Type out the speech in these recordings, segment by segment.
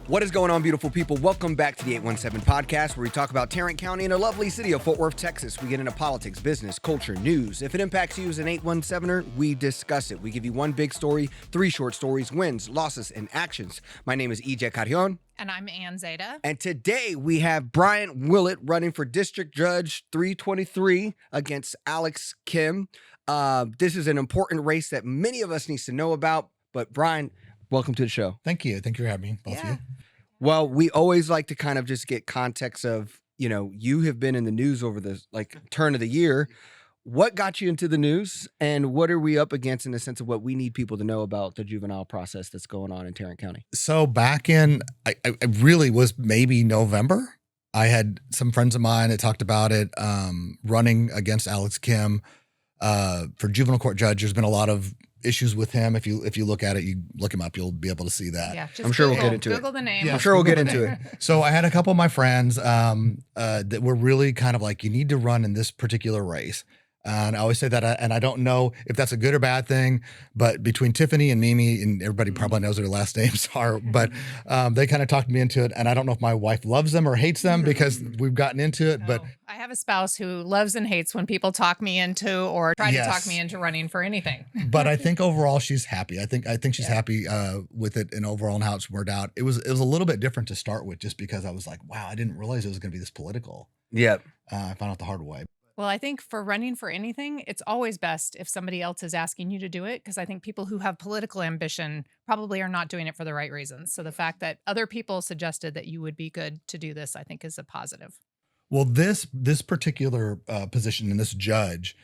What is going on, beautiful people? Welcome back to the 817 podcast, where we talk about Tarrant County and a lovely city of Fort Worth, Texas. We get into politics, business, culture, news. If it impacts you as an 817er, we discuss it. We give you one big story, three short stories, wins, losses, and actions. My name is EJ Carrion. And I'm Ann Zeta. And today we have Brian Willett running for District Judge 323 against Alex Kim. This is an important race that many of us need to know about. But Brian, welcome to the show. Thank you. Thank you for having me, both of you. Well, we always like to kind of just get context of, you have been in the news over the turn of the year. What got you into the news, and what are we up against in the sense of what we need people to know about the juvenile process that's going on in Tarrant County? So back in, I really was maybe November. I had some friends of mine that talked about it, running against Alex Kim for juvenile court judge. There's been a lot of issues with him. If you look at it, you look him up, you'll be able to see that. Yeah, I'm sure we'll get into it. Google the name. Yeah, I'm sure we'll get into it. So I had a couple of my friends that were really kind of like, you need to run in this particular race. And I always say that, and I don't know if that's a good or bad thing, but between Tiffany and Mimi, and everybody probably knows what their last names are, but they kind of talked me into it. And I don't know if my wife loves them or hates them because we've gotten into it. No, but I have a spouse who loves and hates when people talk me into or try to talk Yes. me into running for anything. But I think overall she's happy. I think she's happy with it, and overall and how it's worked out. It was a little bit different to start with, just because I was like, wow, I didn't realize it was going to be this political. Yep. I found out the hard way. Well, I think for running for anything, it's always best if somebody else is asking you to do it, because I think people who have political ambition probably are not doing it for the right reasons. So the fact that other people suggested that you would be good to do this, I think, is a positive. Well, this particular position and this judge,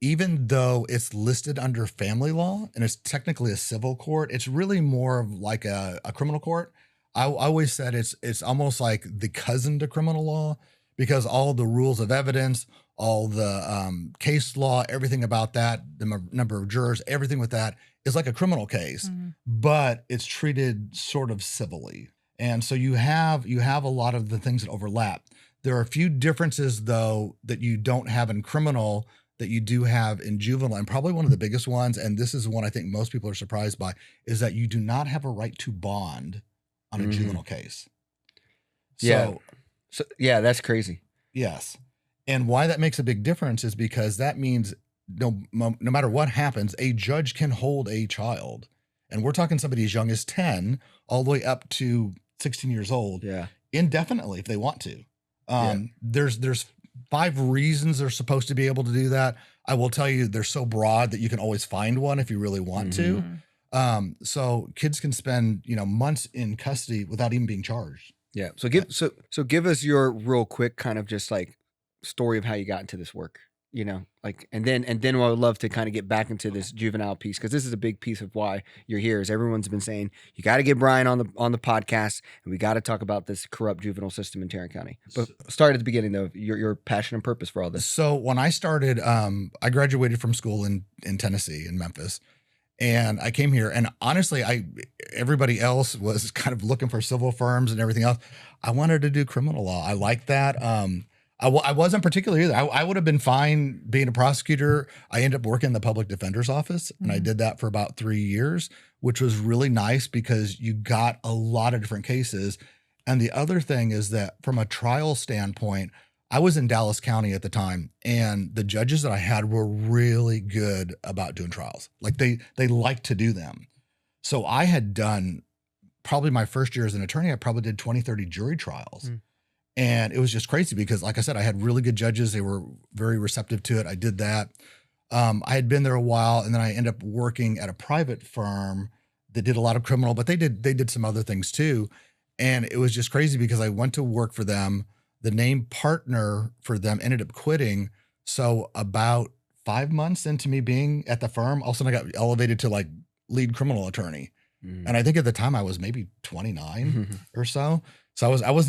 even though it's listed under family law and it's technically a civil court, it's really more of like a criminal court. I always said it's almost like the cousin to criminal law, because all the rules of evidence, all the case law, everything about that, the number of jurors, everything with that is like a criminal case, but it's treated sort of civilly. And so you have a lot of the things that overlap. There are a few differences, though, that you don't have in criminal that you do have in juvenile. And probably one of the biggest ones, and this is one I think most people are surprised by, is that you do not have a right to bond on a juvenile case. So that's crazy. Yes. And why that makes a big difference is because that means no matter what happens, a judge can hold a child. And we're talking somebody as young as 10 all the way up to 16 years old indefinitely if they want to. There's 5 reasons they're supposed to be able to do that. I will tell you, they're so broad that you can always find one if you really want to. So kids can spend, months in custody without even being charged. Yeah. So give us your real quick kind of just like story of how you got into this work, and then I would love to kind of get back into this juvenile piece, because this is a big piece of why you're here. Is everyone's been saying you got to get Brian on the podcast, and we got to talk about this corrupt juvenile system in Tarrant County. But start at the beginning though, your passion and purpose for all this. So when I started, I graduated from school in Tennessee, in Memphis. And I came here, and honestly, everybody else was kind of looking for civil firms and everything else. I wanted to do criminal law. I like that. I wasn't particularly either. I would have been fine being a prosecutor. I ended up working in the public defender's office, and I did that for about 3 years, which was really nice because you got a lot of different cases. And the other thing is that from a trial standpoint, I was in Dallas County at the time, and the judges that I had were really good about doing trials. Like they like to do them. So I had done probably my first year as an attorney, I probably did 20, 30 jury trials. And it was just crazy because, like I said, I had really good judges. They were very receptive to it. I did that. I had been there a while, and then I ended up working at a private firm that did a lot of criminal, but they did some other things too. And it was just crazy because I went to work for them. The named partner for them ended up quitting. So about 5 months into me being at the firm, all of a sudden I got elevated to like lead criminal attorney. And I think at the time I was maybe 29 or so. So I was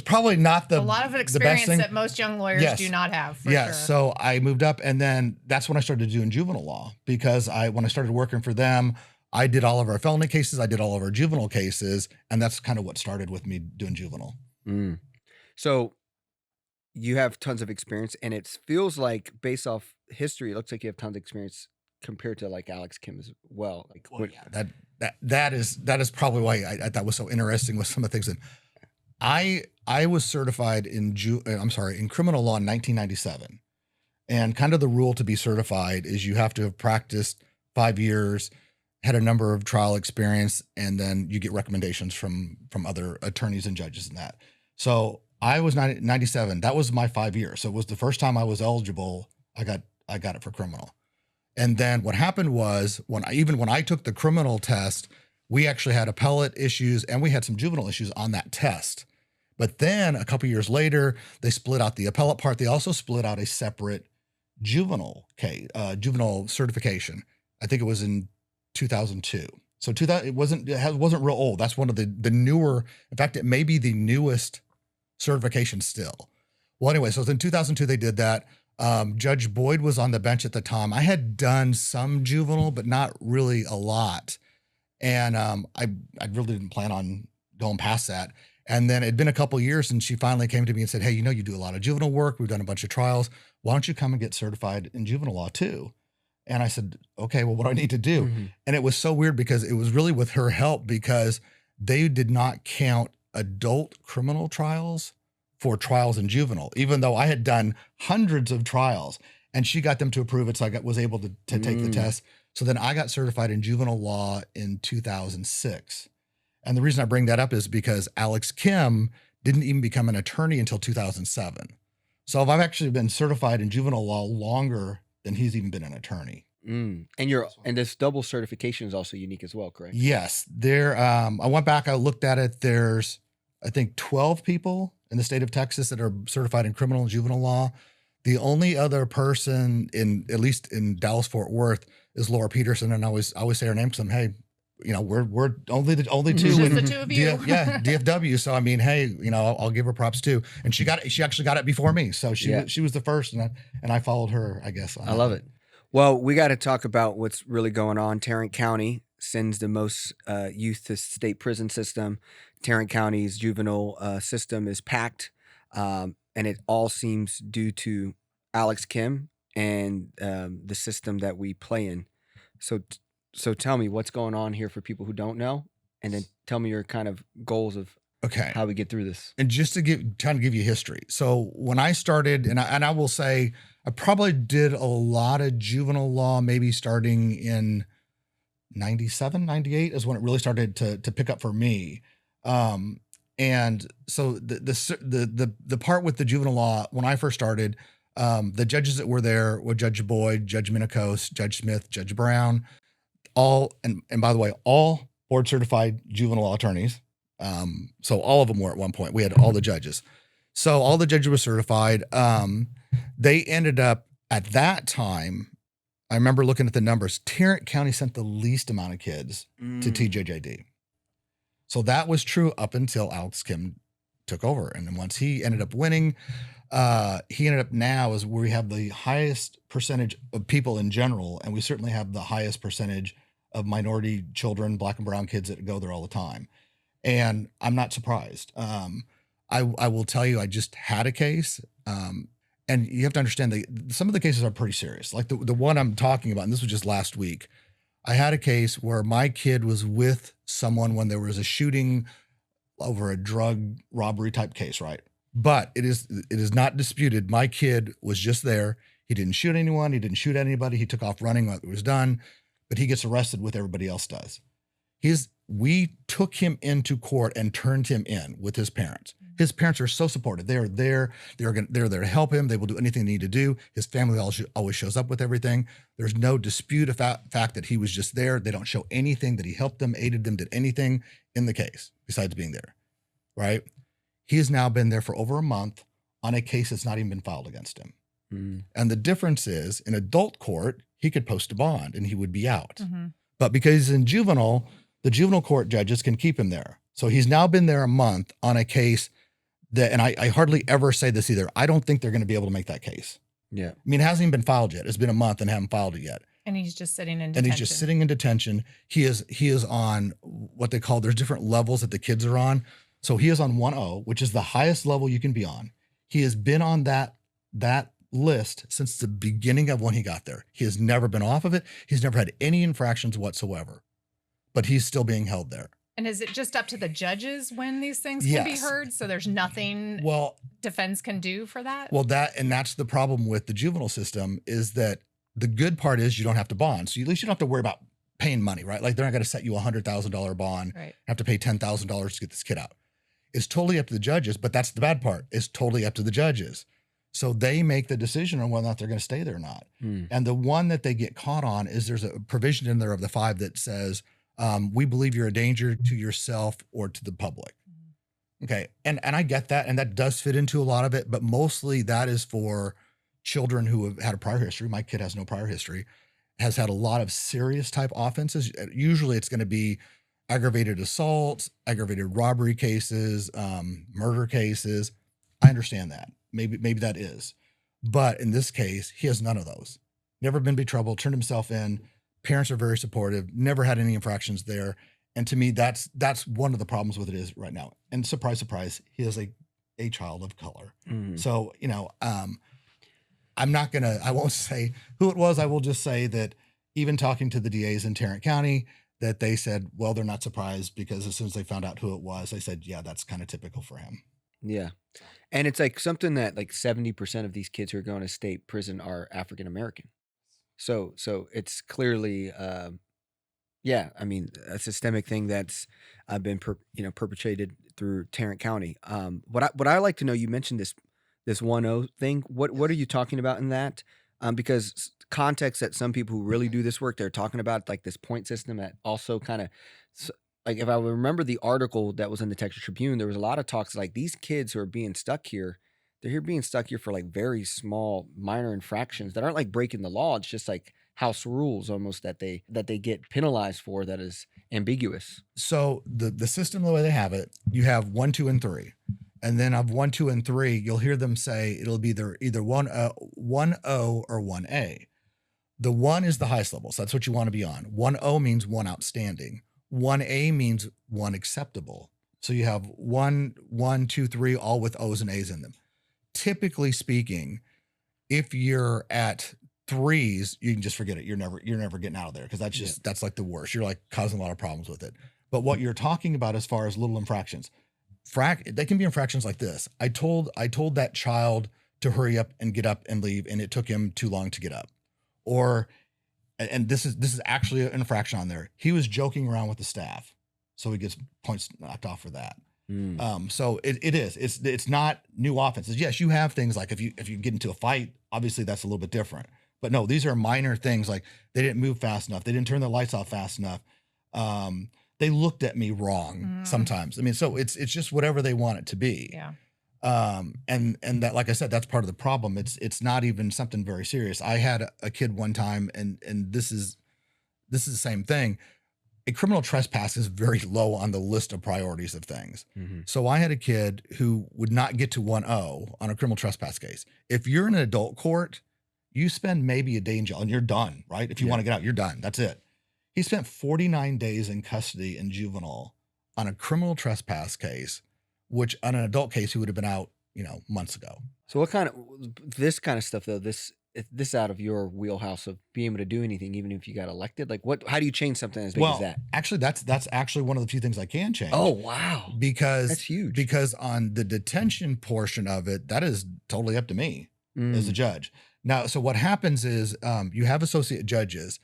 probably not the a lot of experience that most young lawyers do not have. For sure. So I moved up, and then that's when I started doing juvenile law, because when I started working for them, I did all of our felony cases, I did all of our juvenile cases, and that's kind of what started with me doing juvenile. So you have tons of experience, and it feels like, based off history, it looks like you have tons of experience compared to like Alex Kim as well. that is probably why I thought was so interesting with some of the things. And I was certified in criminal law in 1997. And kind of the rule to be certified is you have to have practiced 5 years, had a number of trial experience, and then you get recommendations from other attorneys and judges and that. So I was 97. That was my 5 years. So it was the first time I was eligible. I got it for criminal. And then what happened was when I took the criminal test, we actually had appellate issues and we had some juvenile issues on that test. But then a couple years later, they split out the appellate part. They also split out a separate juvenile certification. I think it was in 2002. So it wasn't real old. That's one of the newer. In fact, it may be the newest certification still. Well, anyway, so in 2002 they did that. Judge Boyd was on the bench at the time. I had done some juvenile, but not really a lot, and I really didn't plan on going past that. And then it'd been a couple of years, and she finally came to me and said, "Hey, you do a lot of juvenile work. We've done a bunch of trials. Why don't you come and get certified in juvenile law too?" And I said, "Okay, well, what do I need to do?" Mm-hmm. And it was so weird because it was really with her help, because they did not count adult criminal trials for trials in juvenile, even though I had done hundreds of trials, and she got them to approve it. So I was able to take the test. So then I got certified in juvenile law in 2006. And the reason I bring that up is because Alex Kim didn't even become an attorney until 2007. So I've actually been certified in juvenile law longer than he's even been an attorney. And this double certification is also unique as well, correct? Yes. I went back, I looked at it. There's, I think, 12 people in the state of Texas that are certified in criminal and juvenile law. The only other person at least in Dallas-Fort Worth is Laura Peterson. And I always say her name because hey, we're only two. Just in the two of you. DFW. So, I mean, hey, I'll give her props too. And she actually got it before me. So she was the first and I followed her, I guess. I love it. Well, we got to talk about what's really going on. Tarrant County sends the most youth to state prison system. Tarrant County's juvenile system is packed, and it all seems due to Alex Kim and the system that we play in. So tell me what's going on here for people who don't know, and then tell me your kind of goals of how we get through this. And just to give you history. So when I started, and I will say I probably did a lot of juvenile law, maybe starting in 97, 98 is when it really started to pick up for me. And so the part with the juvenile law, when I first started, the judges that were there were Judge Boyd, Judge Minikos, Judge Smith, Judge Brown, all, and by the way, all board certified juvenile law attorneys. So all of them were at one point. We had all the judges. So all the judges were certified. They ended up at that time, I remember looking at the numbers, Tarrant County sent the least amount of kids to TJJD. So that was true up until Alex Kim took over. And then once he ended up winning, he ended up now is where we have the highest percentage of people in general. And we certainly have the highest percentage of minority children, black and brown kids that go there all the time. And I'm not surprised. I will tell you, I just had a case. And you have to understand that some of the cases are pretty serious. Like the one I'm talking about, and this was just last week, I had a case where my kid was with someone when there was a shooting over a drug robbery type case, right? But it is not disputed. My kid was just there. He didn't shoot anyone. He didn't shoot anybody. He took off running when it was done, but he gets arrested with everybody else does. We took him into court and turned him in with his parents. His parents are so supportive. They're there. They're there to help him. They will do anything they need to do. His family always shows up with everything. There's no dispute of fact that he was just there. They don't show anything that he helped them, aided them, did anything in the case besides being there, right? He has now been there for over a month on a case that's not even been filed against him. And the difference is in adult court, he could post a bond and he would be out. But because he's in juvenile, the juvenile court judges can keep him there. So he's now been there a month on a case that, and I hardly ever say this either, I don't think they're going to be able to make that case. Yeah. I mean, it hasn't even been filed yet. It's been a month and haven't filed it yet. And he's just sitting in detention. And he's just sitting in detention. He is on what they call, there's different levels that the kids are on. So he is on 1O, which is the highest level you can be on. He has been on that list since the beginning of when he got there. He has never been off of it. He's never had any infractions whatsoever. but he's still being held there. And is it just up to the judges when these things can be Yes. heard? So there's nothing Well, defense can do for that? well, that's the problem with the juvenile system, is that the good part is you don't have to bond. So at least you don't have to worry about paying money, right? Like they're not going to set you $100,000 bond, Right. have to pay $10,000 to get this kid out. It's totally up to the judges, but that's the bad part. It's totally up to the judges. So they make the decision on whether or not they're going to stay there or not. And the one that they get caught on is there's a provision in there of the 5 that says, we believe you're a danger to yourself or to the public. Okay. And I get that. And that does fit into a lot of it, but mostly that is for children who have had a prior history. My kid has no prior history, has had a lot of serious type offenses. Usually it's going to be aggravated assaults, aggravated robbery cases, murder cases. I understand that. Maybe that is. But in this case, he has none of those. Never been in trouble, turned himself in. Parents are very supportive, never had any infractions there. And to me, that's one of the problems with it is right now. And surprise, surprise, he is a child of color. So, I won't say who it was. I will just say that even talking to the DAs in Tarrant County, that they said, well, they're not surprised because as soon as they found out who it was, they said, yeah, that's kind of typical for him. Yeah. And it's like something that like 70% of these kids who are going to state prison are African American. So it's clearly, yeah, I mean, a systemic thing that's been perpetrated through Tarrant County. What I like to know, you mentioned this 1-0 thing. What are you talking about in that? Because context that some people who really do this work, they're talking about like this point system that also kind of, like if I remember the article that was in the Texas Tribune, there was a lot of talks like these kids who are being stuck here, they're being stuck here for like very small minor infractions that aren't like breaking the law. It's just like house rules almost that they get penalized for, that is ambiguous. So the system, the way they have it, you have 1, 2, and 3. And then of 1, 2, and 3, you'll hear them say it'll be either 1-0 or 1A. The 1 is the highest level. So that's what you want to be on. 1-0 means 1 outstanding. 1A means 1 acceptable. So you have 1, 2, 3, all with O's and A's in them. Typically speaking, if you're at 3s, you can just forget it. You're never getting out of there because that's like the worst. You're like causing a lot of problems with it. But what you're talking about as far as little infractions, they can be infractions like this. I told that child to hurry up and get up and leave, and it took him too long to get up. Or, and this is actually an infraction on there. He was joking around with the staff, so he gets points knocked off for that. So it's not new offenses. Yes, you have things like if you get into a fight, obviously that's a little bit different. But no, these are minor things like they didn't move fast enough, they didn't turn the lights off fast enough. They looked at me wrong sometimes. I mean, so it's just whatever they want it to be. Yeah. And that, like I said, that's part of the problem. It's not even something very serious. I had a kid one time, and this is the same thing. A criminal trespass is very low on the list of priorities of things. So I had a kid who would not get to 1-0 on a criminal trespass case. If you're in an adult court, you spend maybe a day in jail and you're done, right? If you want to get out, you're done. That's it. He spent 49 days in custody in juvenile on a criminal trespass case, which on an adult case, he would have been out, months ago. So what kind of, this kind of stuff though, this out of your wheelhouse of being able to do anything, even if you got elected, like how do you change something as big as that? Actually, that's actually one of the few things I can change. Oh, wow. Because that's huge. Because on the detention portion of it, that is totally up to me as a judge. Now, so what happens is you have associate judges,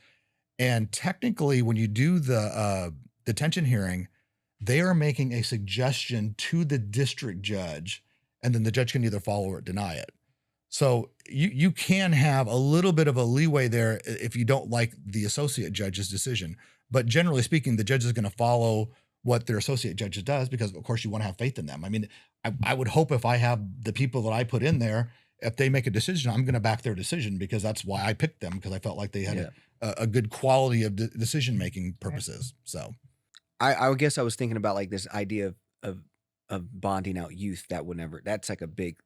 and technically when you do the detention hearing, they are making a suggestion to the district judge, and then the judge can either follow or deny it. So you can have a little bit of a leeway there if you don't like the associate judge's decision. But generally speaking, the judge is going to follow what their associate judge does because, of course, you want to have faith in them. I mean, I would hope if I have the people that I put in there, if they make a decision, I'm going to back their decision because that's why I picked them, because I felt like they had a good quality of decision-making purposes. So I guess I was thinking about like this idea of bonding out youth. That's like a big,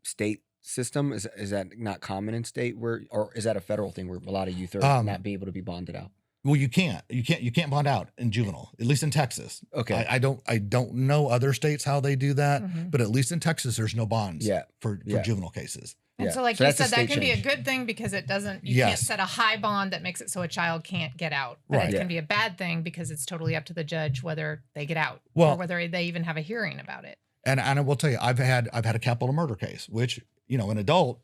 state system? Is that not common in state or is that a federal thing where a lot of youth are not be able to be bonded out? Well, you can't bond out in juvenile, at least in Texas. Okay. I don't know other states how they do that, but at least in Texas, there's no bonds for juvenile cases. And Yeah. so, like So you that's a said, that state can be a change. good thing because it doesn't, you can't Yes. set a high bond that makes it so a child can't get out. But Right. it Yeah. can be a bad thing because it's totally up to the judge whether they get out Well- or whether they even have a hearing about it. And I will tell you, I've had a capital murder case, which, you know, an adult,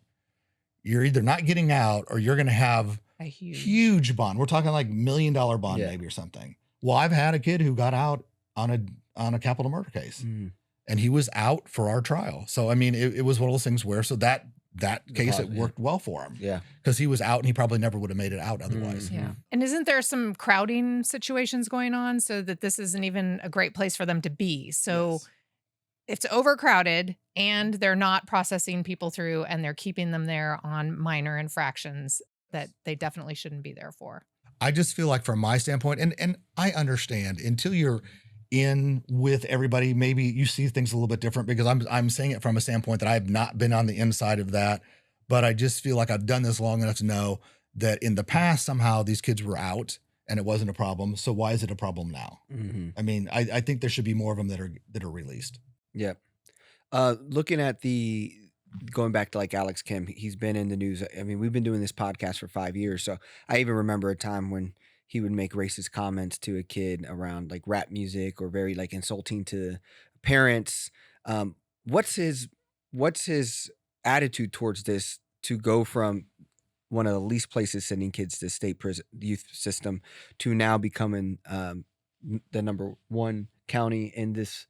you're either not getting out or you're going to have A huge bond. We're talking like $1 million bond Yeah. maybe or something. Well, I've had a kid who got out on a capital murder case, Mm. and he was out for our trial. So I mean, it was one of those things where that case, it positive, yeah. worked well for him Yeah. because he was out and he probably never would have made it out otherwise. Mhm. Yeah. And isn't there some crowding situations going on so that this isn't even a great place for them to be? So Yes. it's overcrowded and they're not processing people through and they're keeping them there on minor infractions that they definitely shouldn't be there for. I just feel like from my standpoint, and I understand until you're in with everybody, maybe you see things a little bit different because I'm saying it from a standpoint that I've not been on the inside of that, but I just feel like I've done this long enough to know that in the past, somehow these kids were out and it wasn't a problem. So why is it a problem now? Mhm. I mean, I think there should be more of them that are released. Yeah. Looking at going back to like Alex Kim, he's been in the news. I mean, we've been doing this podcast for 5 years. So I even remember a time when he would make racist comments to a kid around like rap music or very like insulting to parents. What's his attitude towards this to go from one of the least places sending kids to state prison youth system to now becoming the number one county in this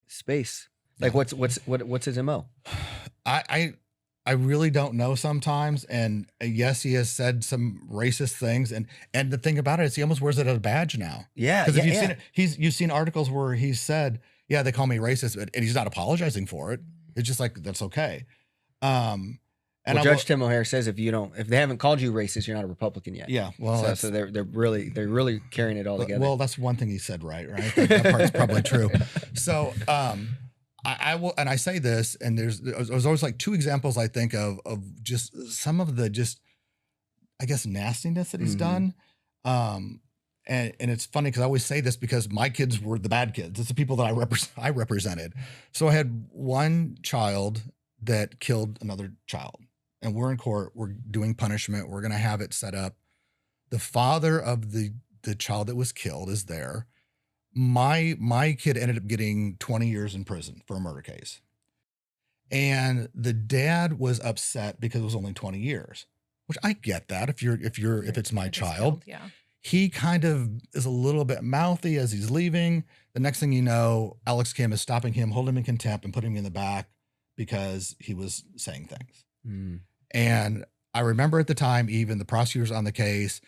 space? Like what's his MO? I really don't know sometimes. And yes, he has said some racist things. And the thing about it is he almost wears it as a badge now. Yeah. Because if you've yeah. seen it, you've seen articles where he said, yeah, they call me racist, and he's not apologizing for it. It's just like, that's okay. And Well, Judge Tim O'Hare says if they haven't called you racist, you're not a Republican yet. yeah, well, So they're really carrying it all together. well, that's one thing he said, right? That part's probably true. So, I will, and I say this, and there's always like two examples I think of just some of the I guess nastiness that he's Mhm. done. And it's funny because I always say this because my kids were the bad kids. It's the people that I represented. So I had one child that killed another child, and we're in court. We're doing punishment. We're going to have it set up. The father of the child that was killed is there. My kid ended up getting 20 years in prison for a murder case. And the dad was upset because it was only 20 years, which I get that if it's my child. Yeah. He kind of is a little bit mouthy as he's leaving. The next thing you know, Alex Kim is stopping him, holding him in contempt and putting him in the back because he was saying things. Mm. And I remember at the time, even the prosecutor's on the case,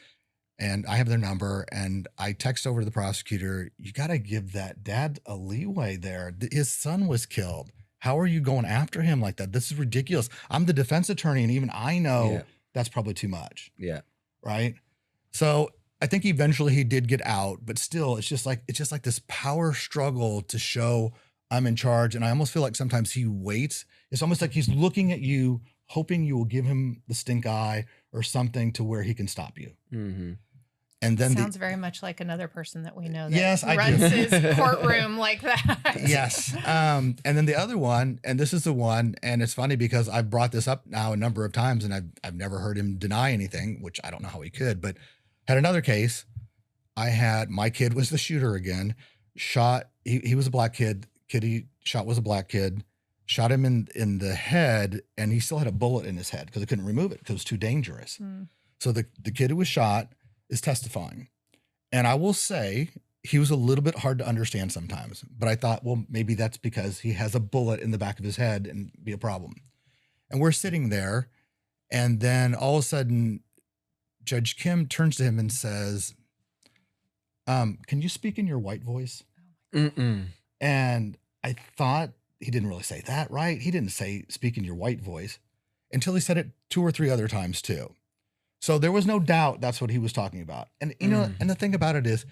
and I have their number, and I text over to the prosecutor, you got to give that dad a leeway there. His son was killed. How are you going after him like that? This is ridiculous. I'm the defense attorney, and even I know Yeah. that's probably too much. Yeah. Right. So I think eventually he did get out, but still, it's just like this power struggle to show I'm in charge. And I almost feel like sometimes he waits. It's almost like he's looking at you, hoping you will give him the stink eye or something to where he can stop you. Mm-hmm. And then Sounds very much like another person that we know that Yes, I runs do. his courtroom like that. yes. And then the other one, and this is the one, and it's funny because I've brought this up now a number of times and I've never heard him deny anything, which I don't know how he could, but had another case. My kid was the shooter again, shot. He was a black kid. Kid he shot was a black kid, shot him in the head, and he still had a bullet in his head because they couldn't remove it because it was too dangerous. Mm. So the kid who was shot is testifying. And I will say he was a little bit hard to understand sometimes, but I thought, well, maybe that's because he has a bullet in the back of his head and be a problem. And we're sitting there, and then all of a sudden, Judge Kim turns to him and says, can you speak in your white voice? Mm-mm. And I thought he didn't really say that, right? He didn't say speak in your white voice until he said it 2 or 3 other times too. So there was no doubt that's what he was talking about. And you know, and the thing about it is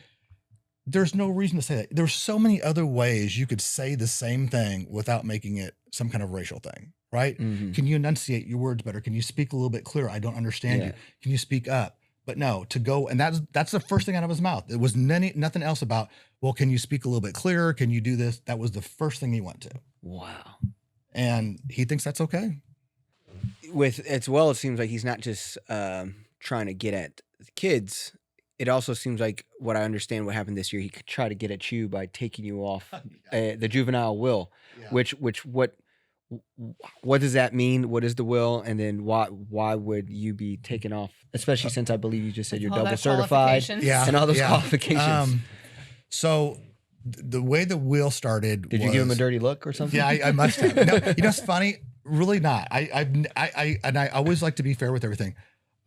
there's no reason to say that. There's so many other ways you could say the same thing without making it some kind of racial thing, right? Mm-hmm. Can you enunciate your words better? Can you speak a little bit clearer? I don't understand you. Can you speak up? But no, to go, and that's the first thing out of his mouth. It was nothing else about, well, can you speak a little bit clearer? Can you do this? That was the first thing he went to. Wow. And he thinks that's okay. with as well, it seems like he's not just trying to get at the kids. It also seems like what I understand what happened this year. He could try to get at you by taking you off the juvenile will, Yeah. which what does that mean? What is the will, and then why would you be taken off? Especially since I believe you just said you're All double that certified, qualifications. Yeah. and all those qualifications. So the way the will started, Did you give him a dirty look or something? Yeah, I must have. No, it's funny. Really not. I always like to be fair with everything.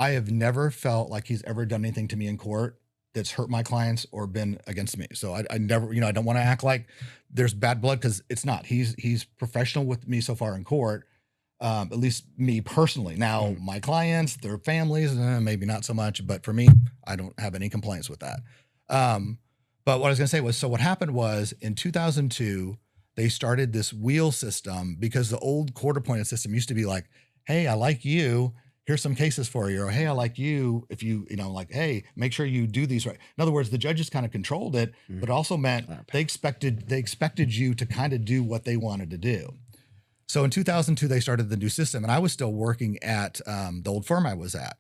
I have never felt like he's ever done anything to me in court that's hurt my clients or been against me. So I never, I don't want to act like there's bad blood, because it's not. He's professional with me so far in court, at least me personally. Now, my clients, their families, maybe not so much, but for me, I don't have any complaints with that. But what I was going to say was, so what happened was in 2002, they started this wheel system, because the old court-appointed system used to be like, hey, I like you. Here's some cases for you. Or, hey, I like you. If you, like, hey, make sure you do these right. In other words, the judges kind of controlled it, but also meant they expected you to kind of do what they wanted to do. So in 2002, they started the new system, and I was still working at the old firm I was at.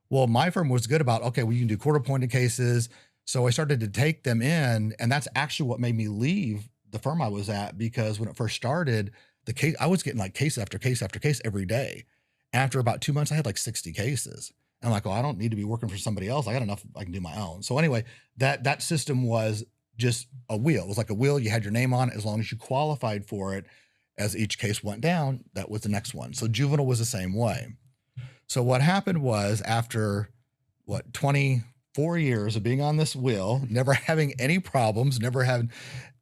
Well, my firm was good about, okay, well, you can do court-appointed cases. So I started to take them in, and that's actually what made me leave the firm I was at, because when it first started, the case, I was getting like case after case after case every day. After about 2 months, I had like 60 cases. And I'm like, oh, I don't need to be working for somebody else. I got enough, I can do my own. So anyway, that system was just a wheel. It was like a wheel. You had your name on it. As long as you qualified for it, as each case went down, that was the next one. So juvenile was the same way. So what happened was, after 24 years of being on this wheel, never having any problems, never having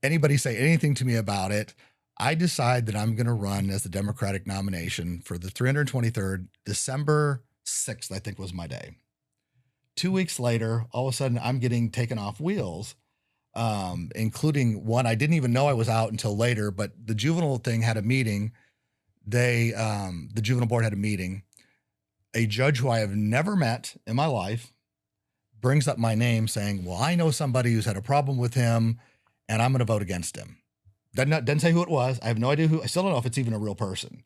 anybody say anything to me about it, I decide that I'm going to run as the Democratic nomination for the 323rd, December 6th, I think was my day. 2 weeks later, all of a sudden I'm getting taken off wheels, including one I didn't even know I was out until later, but the juvenile thing had a meeting. The juvenile board had a meeting. A judge who I have never met in my life brings up my name saying, well, I know somebody who's had a problem with him and I'm going to vote against him. Didn't say who it was. I have no idea who. I still don't know if it's even a real person,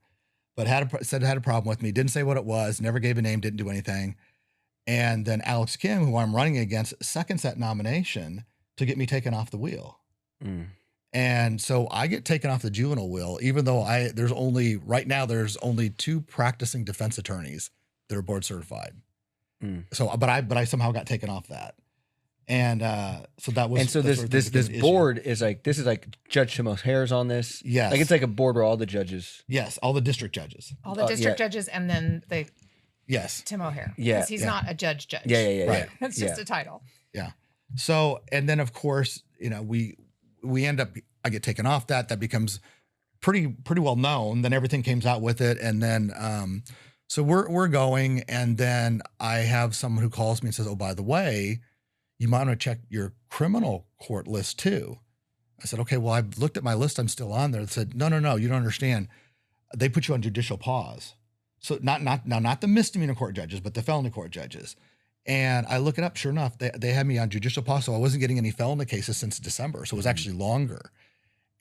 but said it had a problem with me. Didn't say what it was. Never gave a name. Didn't do anything. And then Alex Kim, who I'm running against, seconds that nomination to get me taken off the wheel. And so I get taken off the juvenile wheel, even though there's only 2 practicing defense attorneys that are board certified. So, but I somehow got taken off that. And so that was, and so this board is like, Judge Tim O'Hare's on this. Yes. Like, it's like a board where all the judges. Yes. All the district judges. All the district judges, and then the yes, Tim O'Hare. Yeah. Because he's not a judge. Yeah. Right. It's just a title. Yeah. So, and then of course, we end up, I get taken off that becomes pretty well known. Then everything comes out with it. And then, so we're going, and then I have someone who calls me and says, oh, by the way, you might want to check your criminal court list too. I said, okay, well, I've looked at my list. I'm still on there. They said, no, you don't understand. They put you on judicial pause. So not the misdemeanor court judges, but the felony court judges. And I look it up. Sure enough, they had me on judicial pause. So I wasn't getting any felony cases since December. So it was actually longer.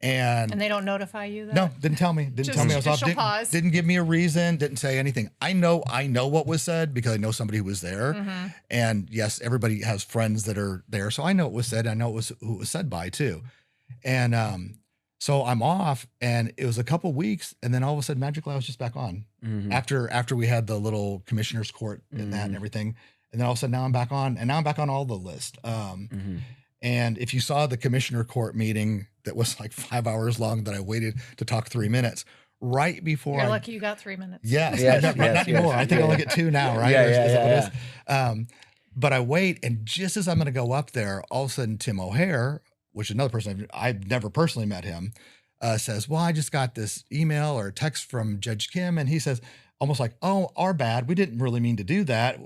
And they don't notify you that? No, didn't tell me. Didn't tell me I was off. Didn't give me a reason. Didn't say anything. I know what was said because I know somebody who was there. And yes, everybody has friends that are there, so I know it was said. I know who it was said by too. And so I'm off, and it was a couple weeks, and then all of a sudden, magically, I was just back on after we had the little commissioner's court and that and everything. And then all of a sudden, now I'm back on, and now I'm back on all the list. And if you saw the commissioner court meeting that was like 5 hours long that I waited to talk 3 minutes right before. You're lucky you got 3 minutes. Yes. Not anymore. I think I only get 2 now, right? Yeah. But I wait, and just as I'm going to go up there, all of a sudden Tim O'Hare, which is another person I've never personally met him, says, well, I just got this email or text from Judge Kim. And he says, almost like, oh, our bad. We didn't really mean to do that.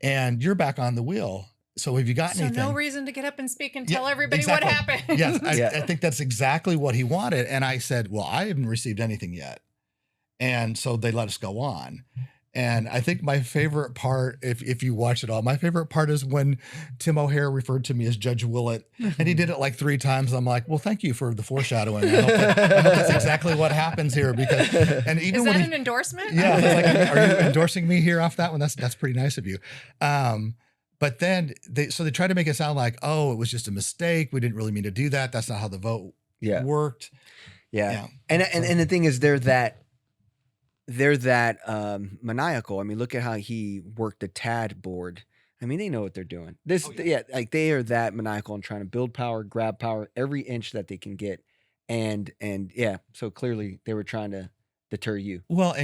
And you're back on the wheel. So have you got anything? So no reason to get up and speak and tell everybody what happened. Yes, I think that's exactly what he wanted. And I said, well, I haven't received anything yet. And so they let us go on. And I think my favorite part, if you watch it all, my favorite part is when Tim O'Hare referred to me as Judge Willett, and he did it like 3 times. I'm like, well, thank you for the foreshadowing. I hope that's exactly what happens here. Because, and even Is when that an endorsement? yeah, it's like, are you endorsing me here off that one? That's pretty nice of you. But then they try to make it sound like, oh, it was just a mistake. We didn't really mean to do that. That's not how the vote worked. Yeah. And the thing is, they're that maniacal. I mean, look at how he worked the TAD board. I mean, they know what they're doing. Like they are that maniacal and trying to build power, grab power every inch that they can get. And yeah, so clearly they were trying to deter you. Well,